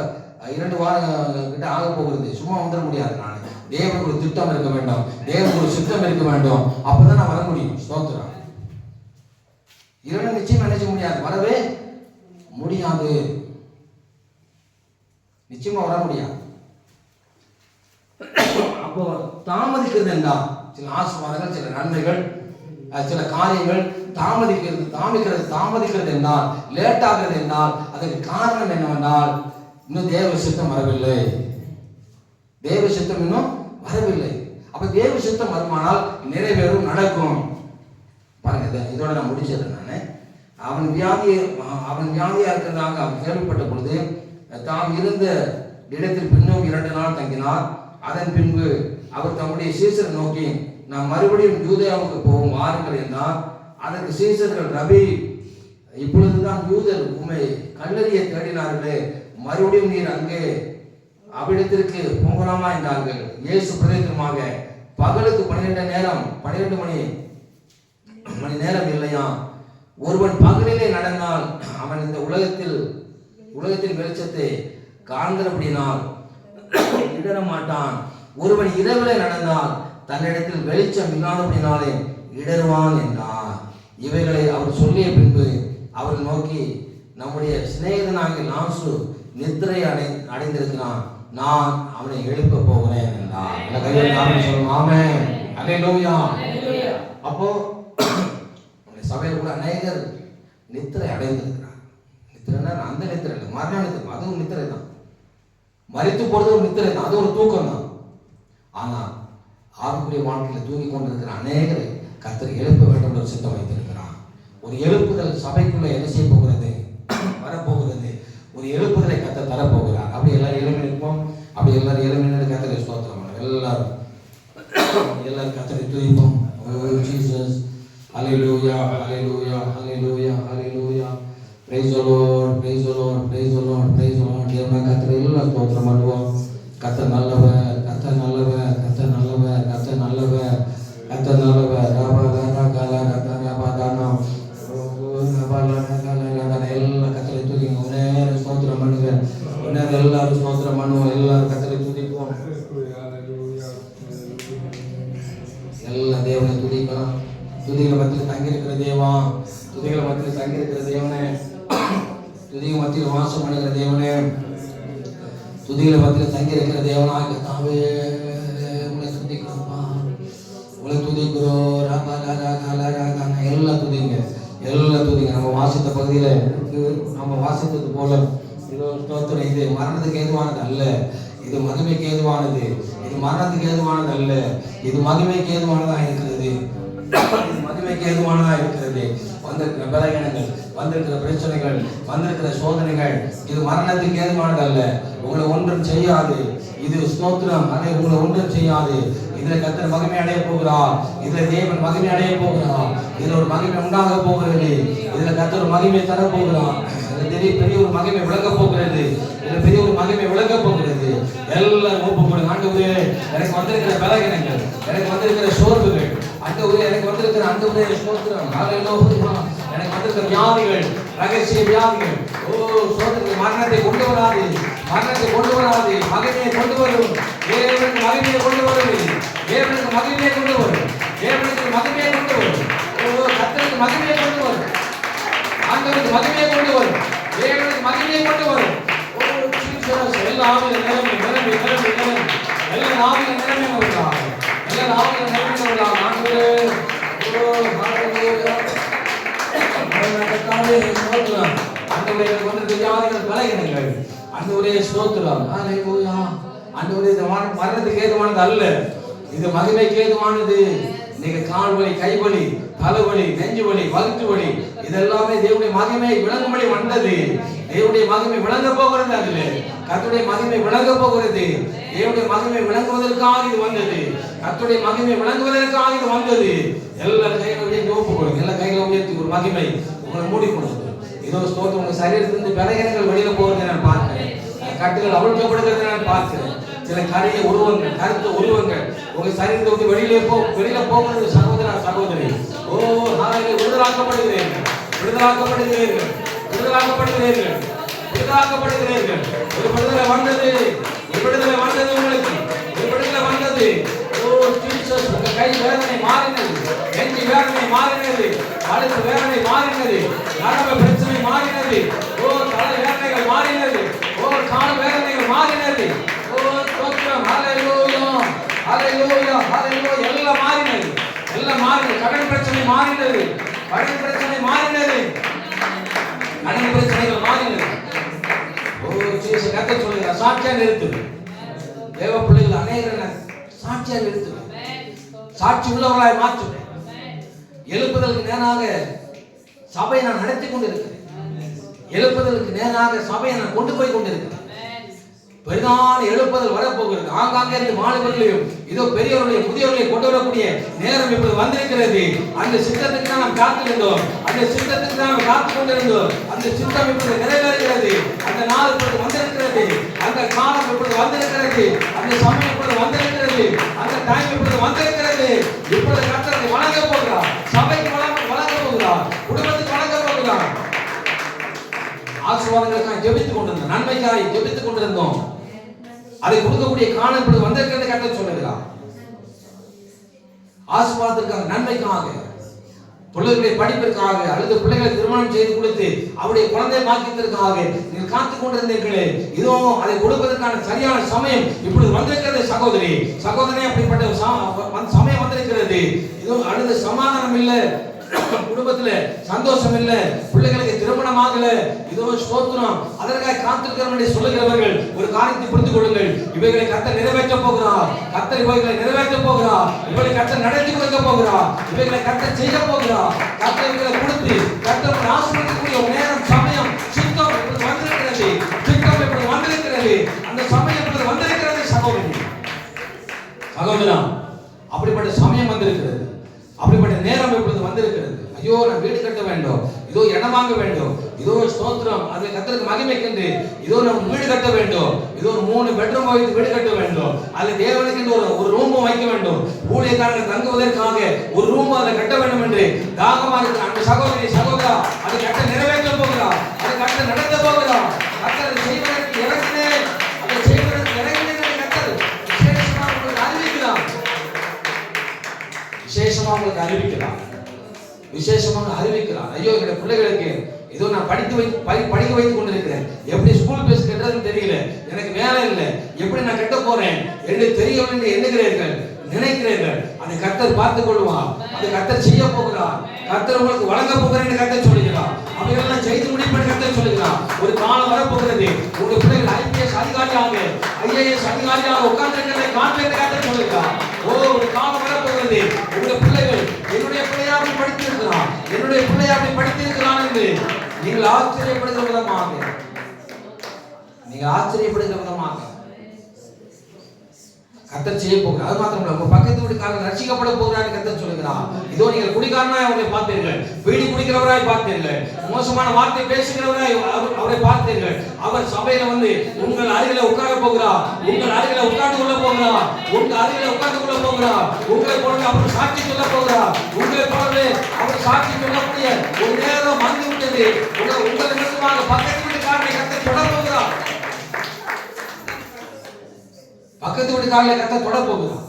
2 வாரம் கிட்ட ஆக போகிறது. சும்மா வந்துட முடியாது. நான் தேவனுக்கு ஒரு திட்டம் இருக்க வேண்டும், தேவனுக்கு ஒரு சித்தம் இருக்க வேண்டும். அப்பதான் நான் வர முடியும். ஸ்தோத்திரம். இரண்டு நிச்சயம் நினைச்ச முடியாது, வரவே முடியாது. நிச்சயமா வர முடியாது. அப்போ தாமதிக்கிறது என்றால் சில ஆசீர்வாதங்கள், சில நன்மைகள், சில காரியங்கள் தாமதிக்கிறது என்றால், லேட் ஆகிறது என்றால் அதற்கு காரணம் என்னவென்றால் இன்னும் தேவ சித்தம் வரவில்லை. தேவ சித்தம் இன்னும் வரவில்லை. அப்ப தேவ சித்தம் வருமானால் நிறைவேறும், நடக்கும். பாருங்க, இதோட நான் முடிச்சிடுறேன். அவன் வியாதியா இருக்கிறதாக அவன் கேள்விப்பட்ட பொழுது தாம் இருந்த இடத்தில் பின்னும் 2 நாள் தங்கினார். அதன் பின்பு அவர் தம்முடைய சீசரை நோக்கி, நாம் மறுபடியும் யூதேயாவுக்கு போவோம், வாருங்கள் என்றார். அதற்கு சீசர்கள், ரபி, இப்பொழுதுதான் யூதர் உம்மை கல்லறிய தேடினார்களே, மறுபடியும் நீர் அங்கே அவ்விடத்திற்கு போகலாமா என்றார்கள். இயேசு பிரதித்திரமாக, பகலுக்கு 12 மணி நேரம் இல்லையா? ஒருவன் பகலிலே நடந்தால் அவன் இந்த உலகத்தின் வெளிச்சத்தை காண்கிறபடினால் இடர மாட்டான். ஒருவன் இரவிலே நடந்தால் தன்னிடத்தில் வெளிச்சம் இல்லாதபடினாலே இடருவான் என்றார். இவைகளை அவர் சொல்லிய பின்பு அவர் நோக்கி, நம்முடைய சிநேகிதனாகிய லாசரு நித்திரை அடைந்திருக்கிறான், நான் அவனை எழுப்ப போகிறேன் என்றார். ஆமென். அல்லேலூயா. அப்போ சபையில் கூட அநேகர் நித்திரை அடைந்திருக்கிறார். நித்திரைனா அந்த நித்திரை இல்லை, மரண நித்திரை. அதுவும் நித்திரை தான். மரித்து போறது ஒரு நித்திரை தான், அது ஒரு தூக்கம் தான். ஆனா ஆவிக்குரிய வாழ்க்கையில் தூங்கி கொண்டிருக்கிற அநேகரை கர்த்தர் எழுப்ப வேண்டும் என்று சித்தம் வைத்திருக்கிறார். ஒரு எழுப்புதல் சபைக்குள்ள என்ன செய்ய போகிறது? வரப்போகிறது. ஒரு எழுப்புதலை கர்த்தர் தரப்போகிறார். அப்படி எல்லாரும் எழுமி நிற்போம். அப்படி எல்லாரும் எழுமி நின்று கர்த்தரை ஸ்தோத்திரம். எல்லாரும் கர்த்தரை துதிப்போம். Jesus. Hallelujah, hallelujah, hallelujah, hallelujah. Praise the Lord, praise the Lord, praise the Lord, praise the Lord. தேவனை கர்த்தரை எல்லாம் ஸ்தோத்திரம் பண்ணுவோம். கர்த்தர் நல்லவர், கர்த்தர் நல்லவர், கர்த்தர் நல்லவர், கர்த்தர் நல்லவர், கர்த்தர் நல்லவர். ராபாதானா காலா கர்த்தர் ராபாதானா எல்லாம் கர்த்தரை துதிங்க. ஒரே ஸ்தோத்திரம் பண்ணுங்க. எல்லாரும் ஸ்தோத்திரம் பண்ணுவோம். எல்லாரும் கர்த்தரை துதிப்போம். எல்லாம் தேவனை துதிக்கலாம். துதிகளை மத்தியில் தங்கியிருக்கிற தேவா, துதிகளை மத்தியில் தங்கியிருக்கிற தேவனே, துதிகளை மத்தியில் வாசம் பண்ணுகிற தேவனே, துதிகளை மத்தியில் தங்கியிருக்கிற தேவனாக தாவே உங்களை துதிக்கிறோம். துதிக்கிறோம். எல்லாம் துதிங்க, எல்லாம் துதிங்க. நம்ம வாசித்த பகுதியில் நம்ம வாசித்தது போல இது ஸ்தோத்திரம். இது மரணத்துக்கு ஏதுவானது அல்ல, இது மகிமைக்கு ஏதுவானது. இது மரணத்துக்கு ஏதுவானது அல்ல, இது மகிமைக்கு ஏதுவானதாக இருக்கிறது. இது மகிமைக்கு ஏதுவானதாக இருக்கிறது. வந்திருக்கிற பலகீனங்கள், வந்திருக்கிற பிரச்சனைகள், வந்திருக்கிற சோதனைகள் இது மரணத்துக்கு ஏதுவானது அல்ல. உங்களை ஒன்றும் செய்யாது. இது ஸ்தோத்திரம். அதை உங்களை ஒன்றும் செய்யாது. இதுல கர்த்தர் மகிமை அடைய போகிறார். இதுல தேவன் மகிமை அடைய போகிறார். இதுல ஒரு மகிமை உண்டாக போகிறது. இதுல கர்த்தர் ஒரு மகிமை தர போகிறார். பெரிய ஒரு மகிமை விளங்க போகிறது. இதுல பெரிய ஒரு மகிமை விளங்க போகிறது. எல்லாரும் ஒப்பு கொடுங்க. ஆண்டவரே, எனக்கு வந்திருக்கிற பலகீனங்கள், எனக்கு வந்திருக்கிற சோர்வுகள், ஆண்டவரே எனக்கு வந்திருக்கிற ஆண்டவரே ஸ்தோத்திரம். ஹல்லேலூயா. எனக்கு வந்திருக்கிற வியாதிகள், ரகசிய வியாதிகள், சோதனை மரணத்தை கொண்டு வராது, மரணத்தை கொண்டு வராது, மகிமையை கொண்டு வரும். தேவனுக்கு மகிமையை கொண்டு வரும். தேவனுக்கு மகிமையை கொண்டு வரும். தேவனுக்கு மகிமையை கொண்டு வரும். கர்த்தருக்கு மகிமையை கொண்டு வரும். ஆண்டவருக்கு மகிமையை கொண்டு வரும். தேவனுக்கு மகிமையை கொண்டு வரும். எல்லா ஆவியில நிரம்பி நிரம்பி நிரம்பி நிரம்பி எல்லா ஆவியில நிரம்பி வருகிறார். எல்லா ஆவியில நிரம்பி வருகிறார். ஆண்டவரே, ஆண்டவரே வந்திருக்கிற வியாதிகள், பலகீனங்கள், ஆண்டவரே ஸ்தோத்திரம். ஹல்லேலூயா. ஆண்டவரே, இது மரணத்துக்கு ஏதுவானது அல்ல, இது மகிமைக்கு ஏதுவானது. நீங்க கால் வலி, கை வலி, தலைவலி, நெஞ்சு வலி, வயிற்று வலி, இதெல்லாமே தேவனுடைய மகிமை விளங்கும்படி வந்தது. தேவனுடைய மகிமை விளங்க போகிறது. அதுல கர்த்தருடைய மகிமை விளங்க போகிறது. தேவனுடைய மகிமை விளங்குவதற்காக இது வந்தது. கர்த்தருடைய மகிமை விளங்குவதற்காக இது வந்தது. எல்லா கைகளை உயர்த்தி ஒப்பு கொடுங்க. எல்லா கைகளை உயர்த்தி ஒரு மகிமை உங்களை மூடி கொடுங்க. இதோ ஸ்தோத்திரம். உங்க சரீரத்திலிருந்து பலகீனங்கள் வெளியில போகிறதை நான் பார்க்கிறேன். கட்டுகள் அவிழ்க்கப்படுகிறதை நான் பார்க்கிறேன். சில கரிய உருவங்கள், கருத்து உருவங்கள் உங்க சரீரத்தை விட்டு வெளியில போகிறது. சகோதரா, சகோதரி, விடுதலாக்கப்படுகிறீர்கள், விடுதலாக்கப்படுகிறீர்கள், விடுதலாக்கப்படுகிறீர்கள், விடுதலாக்கப்படுகிறீர்கள். ஒரு விடுதலை வந்தது, ஒரு விடுதலை வந்தது உங்களுக்கு, ஒரு விடுதலை வந்தது. உங்க கை வேதனை மாறினது, நெஞ்சு வேதனை மாறினது, அடுத்த வேதனை மாறினது, நரம்பு பிரச்சனை மாறினது, தலை வேதனைகள் மாறினது, கால வேதனைகள் மாறினது. ஹல்லேலூயா, ஹல்லேலூயா, ஹல்லேலூயா. எல்லாம் மாறினது, எல்லாம் மாறினது. கடன் பிரச்சனை மாறினது, கடன் பிரச்சனை மாறினது, கடன் பிரச்சனைகள் மாறினது. கர்த்தர் சொல்லுங்க, சாட்சியா நிறுத்து. தேவ பிள்ளைகள் அநேகர் சாட்சியா நிறுத்து, சாட்சி உள்ளவர்களாய் மாற்றுவேன். எழுப்புதலுக்கு நேராக சபையை நான் நடத்தி கொண்டிருக்கிறேன். எழுப்புதலுக்கு நேராக சபையை நான் கொண்டு போய் கொண்டிருக்கிறேன். பெரிதான எழுப்புதல் வரப்போகிறது. ஆங்காங்கே இருந்து மாணவர்களையும் இதோ பெரியவர்களுடைய முதியவர்களை கொண்டு வரக்கூடிய நேரம் இப்போது வந்திருக்கிறது. அந்த சித்தத்துக்கு தான் நாம் காத்திருந்தோம், அந்த சித்தத்துக்கு தான் நாம் காத்துக் கொண்டிருந்தோம். அந்த சித்தம் இப்போது நிறைவேறுகிறது. அந்த நாள் இப்போது வந்திருக்கிறது. அந்த காலம் இப்போது வந்திருக்கிறது. அந்த சமயம் இப்போது வந்திருக்கிறது. அந்த டைம் இப்போது வந்திருக்கிறது. இப்போது கர்த்தரை வணங்க போகிறார். சபைக்கு வணங்க போகிறார். குடும்பத்துக்கு வணங்க போகிறார். ஆசீர்வாதங்களுக்காக ஜெபித்துக் கொண்டிருந்தோம், நன்மைக்காக ஜெபித்துக் கொண்டிருந்தோம். அதை கொடுக்கக்கூடிய காலம் இப்பொழுது வந்திருக்கிறது. கர்த்தர் சொல்லுகிறார், ஆசீர்வாதத்திற்காக, நன்மைக்காக, பிள்ளைகளுடைய படிப்பிற்காக, அல்லது பிள்ளைகளை திருமணம் செய்து கொடுத்து அவருடைய குழந்தை பாக்கியத்திற்காக நீங்கள் காத்துக் கொண்டிருந்தீர்களே, இதோ அதை கொடுப்பதற்கான சரியான சமயம் இப்பொழுது வந்திருக்கிறது. சகோதரி, சகோதரனே, அப்படிப்பட்ட சமயம் வந்திருக்கிறது. இதோ அடுத்த சமாதானம் இல்லை, குடும்பத்துல சந்தோஷம் இல்ல, பிள்ளைகளுக்கு திருமணம் ஆகல, இதோ ஸ்தோத்திரம். அதற்காக காத்திருக்கிறோம் என்று சொல்லுகிறவர்கள் ஒரு காரியத்தை புரிந்து கொள்ளுங்கள். இவைகளை கர்த்தர் நிறைவேற்ற போகிறார். கர்த்தர் இவைகளை நிறைவேற்ற போகிறார். இவைகளை கர்த்தர் நடத்தி கொடுக்க போகிறார். இவைகளை கர்த்தர் செய்ய போகிறார். கர்த்தர் இவைகளை கொடுத்து கர்த்தர் ஆசீர்வதிக்கக்கூடிய ஒரு நேரம், சமயம், சித்தம் இப்பொழுது வந்திருக்கிறது. சித்தம் இப்பொழுது வந்திருக்கிறது. அந்த சமயம் இப்பொழுது வந்திருக்கிறது. சகோதரி, சகோதரா, அப்படிப்பட்ட சமயம் வந்திருக்கிறது. அப்படிப்பட்ட நேரம் இப்பொழுது வந்திருக்கிறது. ஐயோ, நான் வீடு கட்ட வேண்டும், இதோ இடம் வாங்க வேண்டும், இதோ ஸ்தோத்திரம், அது கர்த்தருக்கு மகிமைக்கென்று இதோ நம்ம வீடு கட்ட வேண்டும், இதோ ஒரு 3 பெட்ரூம் வைத்து வீடு கட்ட வேண்டும், அதுல தேவனுக்கு ஒரு ரூமும் வைக்க வேண்டும், ஊழியக்காரர்கள் தங்குவதற்காக ஒரு ரூம் அதை கட்ட வேண்டும் என்று தாகமா இருக்கிற அந்த சகோதரி, சகோதரா, அதை கட்ட நிறைவேற்ற போகிறார். அதை கட்ட நடத்த போகிறார். கர்த்தர் செய்வதற்கு இறங்கினேன், அதை செய்வதற்கு இறங்கினேன் கர்த்தர் விசேஷமாக உங்களுக்கு அறிவிக்கிறார். விசேஷமாக உங்களுக்கு அறிவிக்கிறார். விசேஷமாக அறிவிக்கிறார். ஐயோ, என்னுடைய பிள்ளைகளுக்கு இதோ நான் படிக்க வைத்துக் கொண்டிருக்கிறேன். எப்படி ஸ்கூல் பீஸ் கட்டுறதுன்னு தெரியல, எனக்கு வேலை இல்லை, எப்படி நான் கட்ட போறேன் என்று தெரியவில்லை என்று எண்ணுகிறீர்கள். நினைக்கிறீர்கள், அதை கர்த்தர் பார்த்துக் கொள்வார். அதை கர்த்தர் செய்ய போகிறார். கர்த்தர் உங்களுக்கு வழங்க போகிறார் என்று கர்த்தர் சொல்லுகிறார். அவையெல்லாம் செய்து முடிப்பேன் கர்த்தர் சொல்லுகிறார். ஒரு காலம் வரப்போகிறது, உங்களுடைய பிள்ளைகள் IPS அதிகாரியாக IAS அதிகாரியாக உட்கார்ந்திருக்கிறதை காண்பேன் கர்த்தர் சொல்லுகிறார். ஒரு காலம் வரப்போகிறது, உங்களுடைய பிள்ளைகள் என்னுடைய பிள்ளையா அப்படி படித்திருக்கிறான், என்னுடைய பிள்ளையா அப்படி படித்திருக்கிறான் என்று நீங்கள் ஆச்சரியப்படுகிற விதமாக கர்த்தர் செய்ய போகிறார். அது மாத்திரமல்ல, உங்க பக்கத்து வீட்டுக்காரர் ரட்சிக்கப்பட போகிறார் கர்த்தர் சொல்லுகிறார். இதோ நீங்கள் குடிகாரனாய் அவரை பார்த்தீர்கள், பீடி குடிக்கிறவராய் பார்த்தீர்கள், மோசமான வார்த்தை பேசுகிறவராய் அவரை பார்த்தீர்கள். அவர் சபையில வந்து உங்கள் அருகில உட்கார போகிறார், உங்கள் அருகில உட்கார்ந்து கொள்ள போகிறார், உங்கள் அருகில உட்கார்ந்து கொள்ள போகிறார். உங்களை போல அவர் சாட்சி சொல்ல போகிறார். உங்களை போலவே அவர் சாட்சி சொல்லக்கூடிய ஒரு நேரம் வந்து விட்டது. உங்கள் நிமித்தமாக பக்கத்து வீட்டுக்காரனை கர்த்தர் தொட போகிறார். பக்கத்து வீட்டுக்காரரை கர்த்தர் தொட போகிறார்.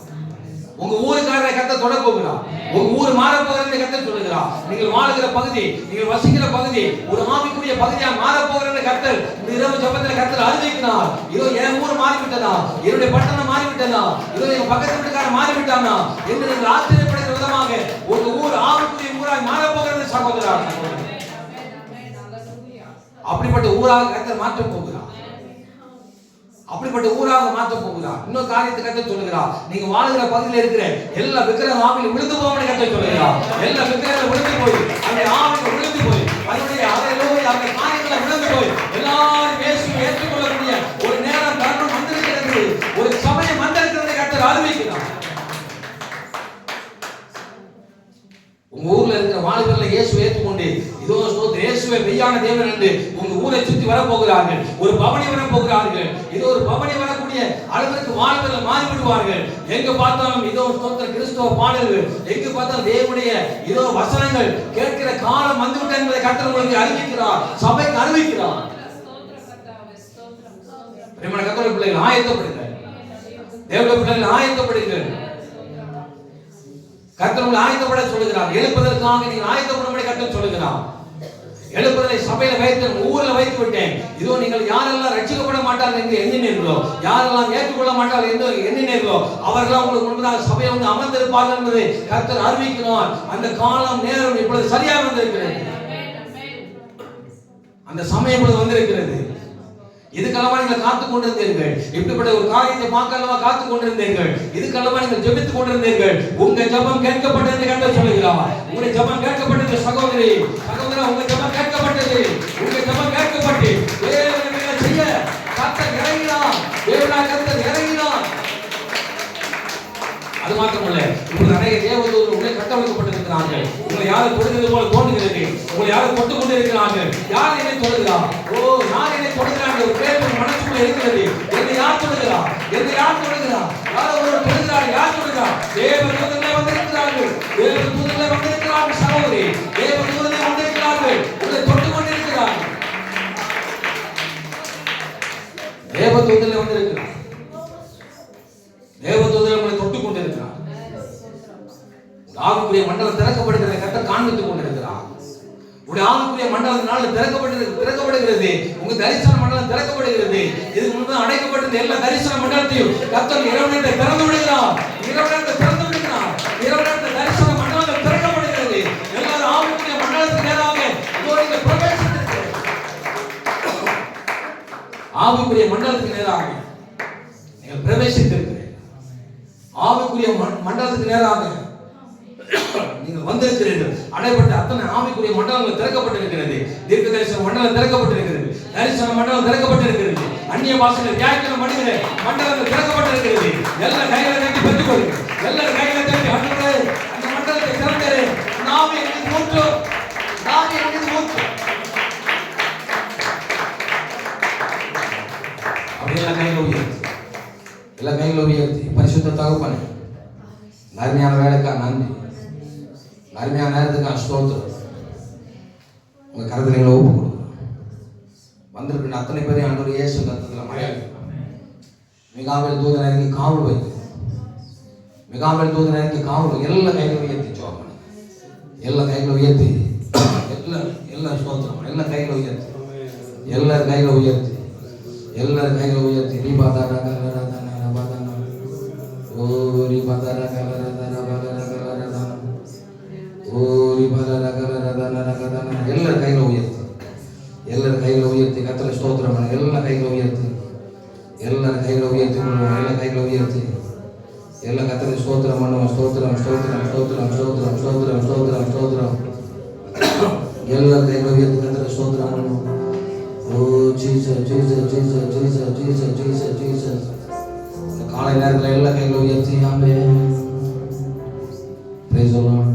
உங்க ஊருக்காரரை கர்த்தர் தொட போகிறார். உங்க ஊர் மாற போகிறது கர்த்தர் சொல்லுகிறார். நீங்கள் வாழுகிற பகுதி, நீங்கள் வசிக்கிற பகுதி ஒரு ஆவிக்குரிய பகுதியா மாற போகிறது கர்த்தர் இரவு ஜெபத்தில் கர்த்தர் அறிவிக்கிறார். இதோ என் ஊர் மாறிவிட்டதா, என்னுடைய பட்டணம் மாறிவிட்டதா, இதோ என் பக்கத்து வீட்டுக்காரர் மாறிவிட்டானா என்று நீங்கள் ஆச்சரியப்படுகிற விதமாக உங்க ஊர் ஆவிக்குரிய ஊராய் மாற போகிறது சகோதரா. அப்படிப்பட்ட ஊராக கர்த்தர் மாற்ற போகிறார். அப்படிப்பட்ட ஊராக மாற்ற போகிறார். இன்னொரு காரியத்தை கர்த்தர் சொல்லுகிறார். நீங்க வாழுகிற பகுதியில் இருக்கிற எல்லா விக்கிரக ஆவியில் விழுந்து போகணும்னு கர்த்தர் சொல்லுகிறார். எல்லா விக்கிரகங்களும் விழுந்து போய், அந்த ஆவியில் விழுந்து போய், அதனுடைய அறையிலோடு அந்த காரியங்களை விழுந்து போய் எல்லாரும் இயேசுவை ஏற்றுக்கொள்ளக்கூடிய ஒரு நேரம் தருணம் வந்திருக்கிறது. ஒரு சமயம் வந்திருக்கிறதை கர்த்தர் அறிவிக்கிறார். உங்க ஊர்ல இருக்கிற வாலிபர்களை இயேசுவை ஏற்றுக்கொண்டு இதோ ஸ்தோத்திரம் இயேசுவே மெய்யான தேவன் என்று உங்க ஊரை சுற்றி வர போகிறார்கள். ஒரு பவனி வர போகிறார்கள். இதோ ஒரு பவனி வரக்கூடிய அளவிற்கு வாலிபர்கள் மாறி விடுவார்கள். எங்க பார்த்தாலும் இதோ ஸ்தோத்திரம் கிறிஸ்தவ பாடல்கள், எங்க பார்த்தாலும் தேவனுடைய இதோ வசனங்கள் கேட்கிற காலம் வந்துவிட்டது என்பதை கர்த்தர் உங்களுக்கு அறிவிக்கிறார், சபைக்கு அறிவிக்கிறார். பிரியமான கர்த்தருடைய பிள்ளைகள் ஆயத்தப்படுங்கள், தேவனுடைய பிள்ளைகள் ஆயத்தப்படுங்கள். கர்த்தர் உங்களை ஆயத்தப்பட சொல்லுகிறார். எழுப்பதற்காக நீங்கள் ஆயத்தப்படும்படி கர்த்தர் சொல்லுகிறார். எழுப்புதலை சபையில வைத்து ஊர்ல வைத்து விட்டேன். இதோ நீங்கள் யாரெல்லாம் ரட்சிக்கப்பட மாட்டார்கள் என்று எண்ணினீர்களோ, யாரெல்லாம் ஏற்றுக்கொள்ள மாட்டார்கள் என்று எண்ணினீர்களோ அவர்களாம் உங்களுக்கு முன்பதாக சபையை வந்து அமர்ந்திருப்பார்கள் என்பதை கர்த்தர் அறிவிக்கிறார். அந்த காலம் நேரம் இப்பொழுது சரியாக வந்திருக்கிறது. அந்த சமயம் இப்பொழுது வந்திருக்கிறது. இதுக்கெல்லாம் நீங்கள் காத்துக் கொண்டிருந்தீர்கள். இப்படிப்பட்ட ஒரு காரியத்தை பார்க்கலவா காத்துக் கொண்டிருந்தீர்கள். இதுக்கெல்லாம் நீங்கள் ஜெபித்துக் கொண்டிருந்தீர்கள். உங்க ஜெபம் கேட்கப்பட்டது கர்த்தர் சொல்லுகிறார். உங்களுடைய ஜெபம் கேட்கப்பட்டது சகோதரி, சகோதரா, உங்க ஜெபம் கேட்கப்பட்டது. உங்க ஜெபம் கேட்கப்பட்டு தேவனை செய்ய கர்த்தர் இறங்கினார். தேவனாய் கர்த்தர் இறங்கினார். அது மாத்திரமல்ல, இப்போது நிறைய தேவதூதர்கள் உங்களை கட்டமைக்கப்பட்டிருக்கிறார்கள். உங்களை யாரும் தொடுகிறது போல தோன்றுகிறது. உங்களை யாரும் தொட்டு கொண்டு இருக்கிறார்கள். யார் என்னை தொடுகிறார்? யார் என்னை தொடுகிறார்? ஒரு பேர் மனசுக்குள்ள இருக்கிறது. என்னை யார் தொடுகிறார்? என்னை யார் தொடுகிறார்? யாரோ ஒருவர் தொடுகிறார். யார் தொடுகிறார்? தேவதூதர்கள் வந்திருக்கிறார்கள். தேவதூதர்கள் வந்திருக்கிறார்கள் சகோதரி, தேவதூதர்கள் வந்திருக்கிறார்கள். உங்களை தொட்டு கொண்டிருக்கிறார்கள். தேவதூதர்கள் வந்திருக்கிறார். தேவதூதர்கள் உங்களை தொட்டுக் கொண்டிருக்கிறார். ஆவிக்குரிய மண்டலம் திறக்கப்படுகிறதை கர்த்தர் காண்பித்துக் கொண்டிருக்கிறார். உங்களுடைய ஆவிக்குரிய மண்டலத்தினால் திறக்கப்படுகிறது. உங்க தரிசன மண்டலம் திறக்கப்படுகிறது. இதுக்கு முன்பு அடைக்கப்பட்டிருந்த எல்லா தரிசன மண்டலத்தையும் கர்த்தர் இரவு திறந்து விடுகிறார். இரவு திறந்து விடுகிறார். இரவு தரிசன மண்டலங்கள் திறக்கப்படுகிறது. எல்லாரும் ஆவிக்குரிய மண்டலத்துக்கு நேராக பிரவேசித்திருக்கிறது. ஆவிக்குரிய மண்டலத்துக்கு நேராக நீங்கள் பிரவேசித்திருக்கிறீர்கள். ஆவிக்குரிய மண்டலத்துக்கு நேராக நீங்கள் வந்திருக்கிறீர்கள். அடைப்பட்ட அத்தனை ஆவிக்குரிய மண்டலங்கள் திறக்கப்பட்டிருக்கிறது. தீர்க்க தரிசன மண்டலம் திறக்கப்பட்டிருக்கிறது. தரிசன மண்டலம் திறக்கப்பட்டிருக்கிறது. அந்நிய பாஷையில் வியாக்கியானம் பண்ணுகிற மண்டலங்கள் திறக்கப்பட்டிருக்கிறது. எல்லா கைகளை தட்டி பெற்றுக் கொள்ளுங்கள். எல்லா கைகளை தட்டி ஆண்டவரே அந்த மண்டலத்தை திறந்தேரு. நாமே எனக்கு மூன்று, நாமே எனக்கு மூன்று. அப்படி எல்லா கைகளை உயர்த்தி, எல்லா கைகளை உயர்த்தி பரிசுத்த தகப்பனே, அருமையான வேலைக்கா நன்றி, அருமையான நேரத்துக்கு ஸ்தோத்திரம். உங்க கருத்துல எங்களை ஒப்பு கொடுக்குறோம். வந்திருக்கிற அத்தனை பேரையும் ஆண்டவர் இயேசு கருத்துல மழையாளி மிகாவேல் தூதன் இறங்கி காவல் வைத்து, மிகாவேல் தூதன் இறங்கி காவல் எல்லா கைகளை உயர்த்தி சோப்பன, எல்லா கைகளை உயர்த்தி, எல்லா ஸ்தோத்திரம், எல்லா கைகளை உயர்த்தி, எல்லாரும் கைகளை உயர்த்தி, எல்லாரும் கைகளை உயர்த்தி நீ பார்த்தா ஓ ஓரி பதர கலரதன பலரகலரதன ஓரி பலரகலரதன எல்லாரும் கையில் உயர்த்து, எல்லாரும் கையில் உயர்த்தி கர்த்தரை ஸ்தோத்திரம் பண்ணு. எல்லாம் கையில் உயர்த்து, எல்லாரும் கையில் உயர்த்தி பண்ணுவோம். எல்லாம் கையில் உயர்த்தி எல்லாம் கர்த்தரை ஸ்தோத்திரம் பண்ணுவோம். ஸ்தோத்திரம் ஸ்தோத்திரம் ஸ்தோத்திரம் ஸ்தோத்திரம் ஸ்தோத்திரம் ஸ்தோத்திரம் ஸ்தோத்திரம் எல்லாம் கையில் உயர்த்தி கர்த்தரை ஸ்தோத்திரம் பண்ணுவோம். Oh Jesus Jesus Jesus Jesus Jesus Jesus Jesus. இந்த காலை நேரத்தில் எல்லாம் கையில் உயர்த்தி ஆமென். Praise the lord,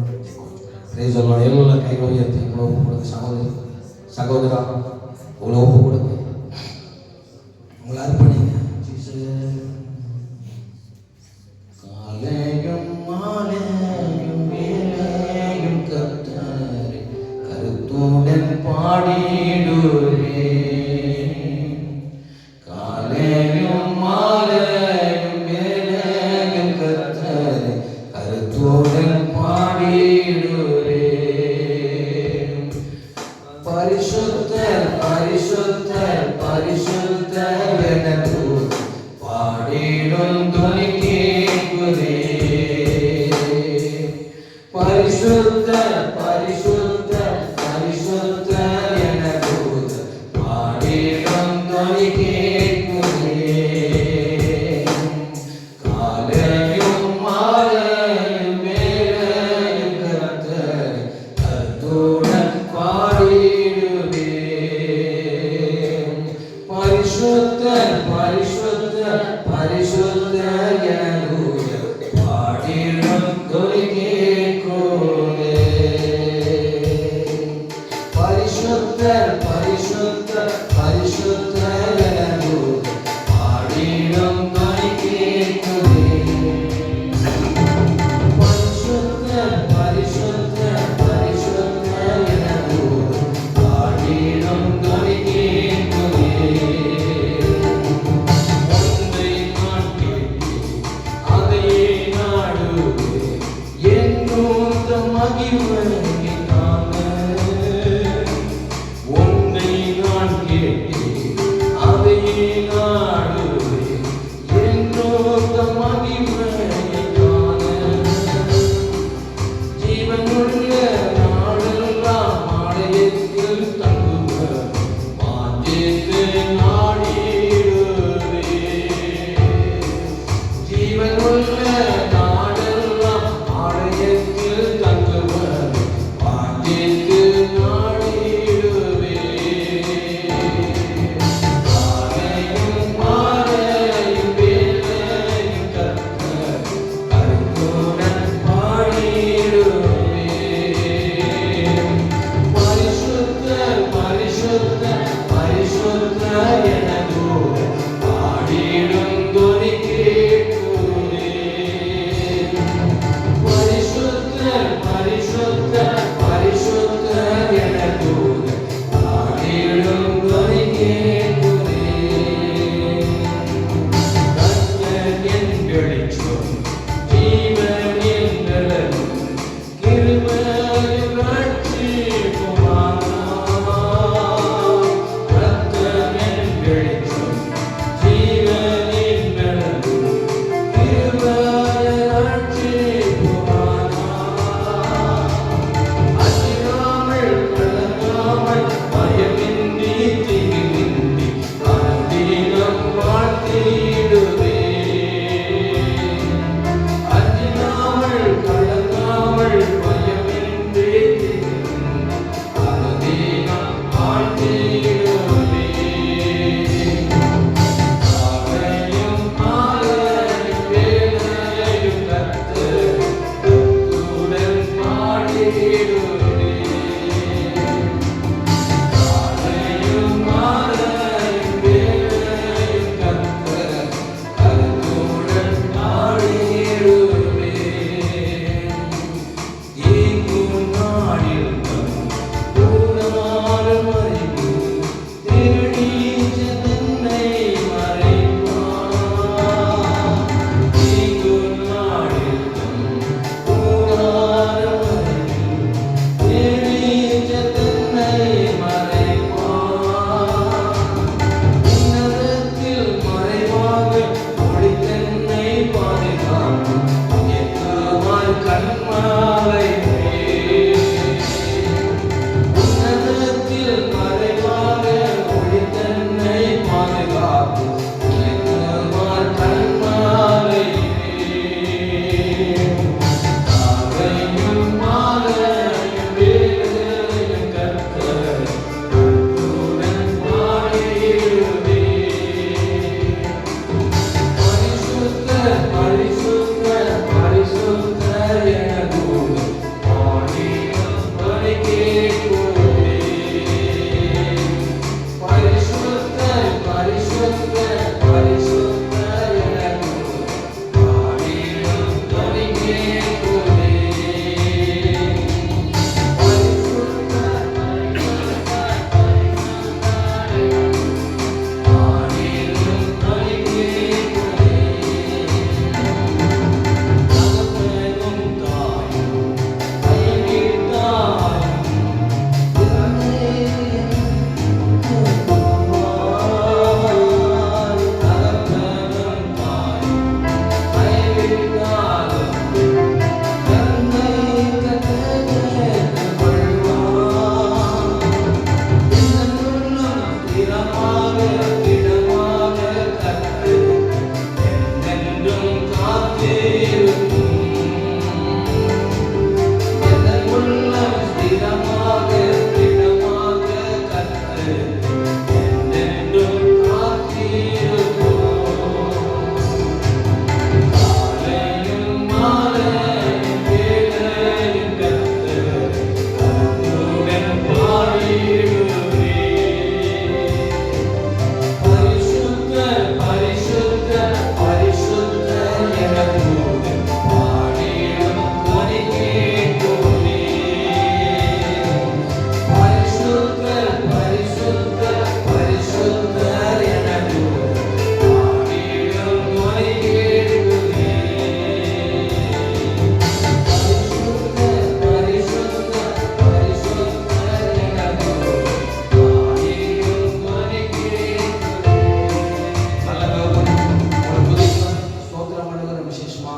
praise the lord. எல்லாம் கையில் உயர்த்தி உங்களை ஒப்பு கொடுங்க. சகோதரி சகோதரா உங்களை ஒப்பு கொடுங்க, உங்களை அர்ப்பணிங்க. காலையும் மாலையும் வேலையும் கர்த்தரை கருத்துடன் பாடிடுவே. காலையும் மாலையும் வேலையும் கர்த்தரை கருத்துடன் பாடிடுவே. பரிசுத்தர் பரிசுத்தர் பரிசுத்தர் எனக்கு பாடிடும் துணி கேட்குதே. பரிசுத்தர் பரிசுத்தர் பரிசுத்தர் எனக்கு பாடிடும் துணி கேட்குதே. காலையும் மாலையும் வேளையும் கர்த்தரை கர்த்தருடன் பாடிடுவே. பரிசுத்தர் பரிசுத்தர் பரிசுத்தர் எனக்கு பாடிடும் துணி கேட்குதே. பரிசுத்தர் பரிசுத்தர் பரிசுத்தர் எனக்கு பாடிடும் துணி கேட்குதே. பரிசுத்தர் பரிசுத்தர் பரிசுத்தர் எனக்கு பாடிடும் துணி கேட்குதே. ஒன்றை நான் கேட்டு அதையே நாடுவேன், என்னோட மகிமையினாலே. ஒன்றை நான் கேட்டு அதை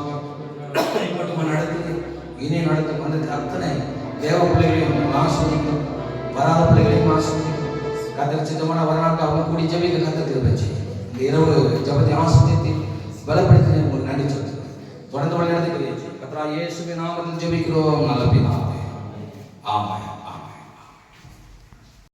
சுவாமி மட்டும் நடத்தி இனி நடத்த வந்திருக்க அத்தனை தேவ பிள்ளைகளையும் ஆசிரியக்கும், வராத பிள்ளைகளையும் ஆசிரியக்கும். கத்தர் சித்தமான வரலாற்று அவங்க கூடி ஜெபிக்க கத்தத்தில் வச்சு இந்த இரவு ஜபத்தை ஆசிரியத்தை பலப்படுத்தி உங்களுக்கு நன்றி சொல்லுங்கள். தொடர்ந்து வழி நடத்துகிறேன். கர்த்தராகிய இயேசுவின் நாமத்தில் ஜெபிக்கிறோம் நல்ல பிதாவே. ஆமென்.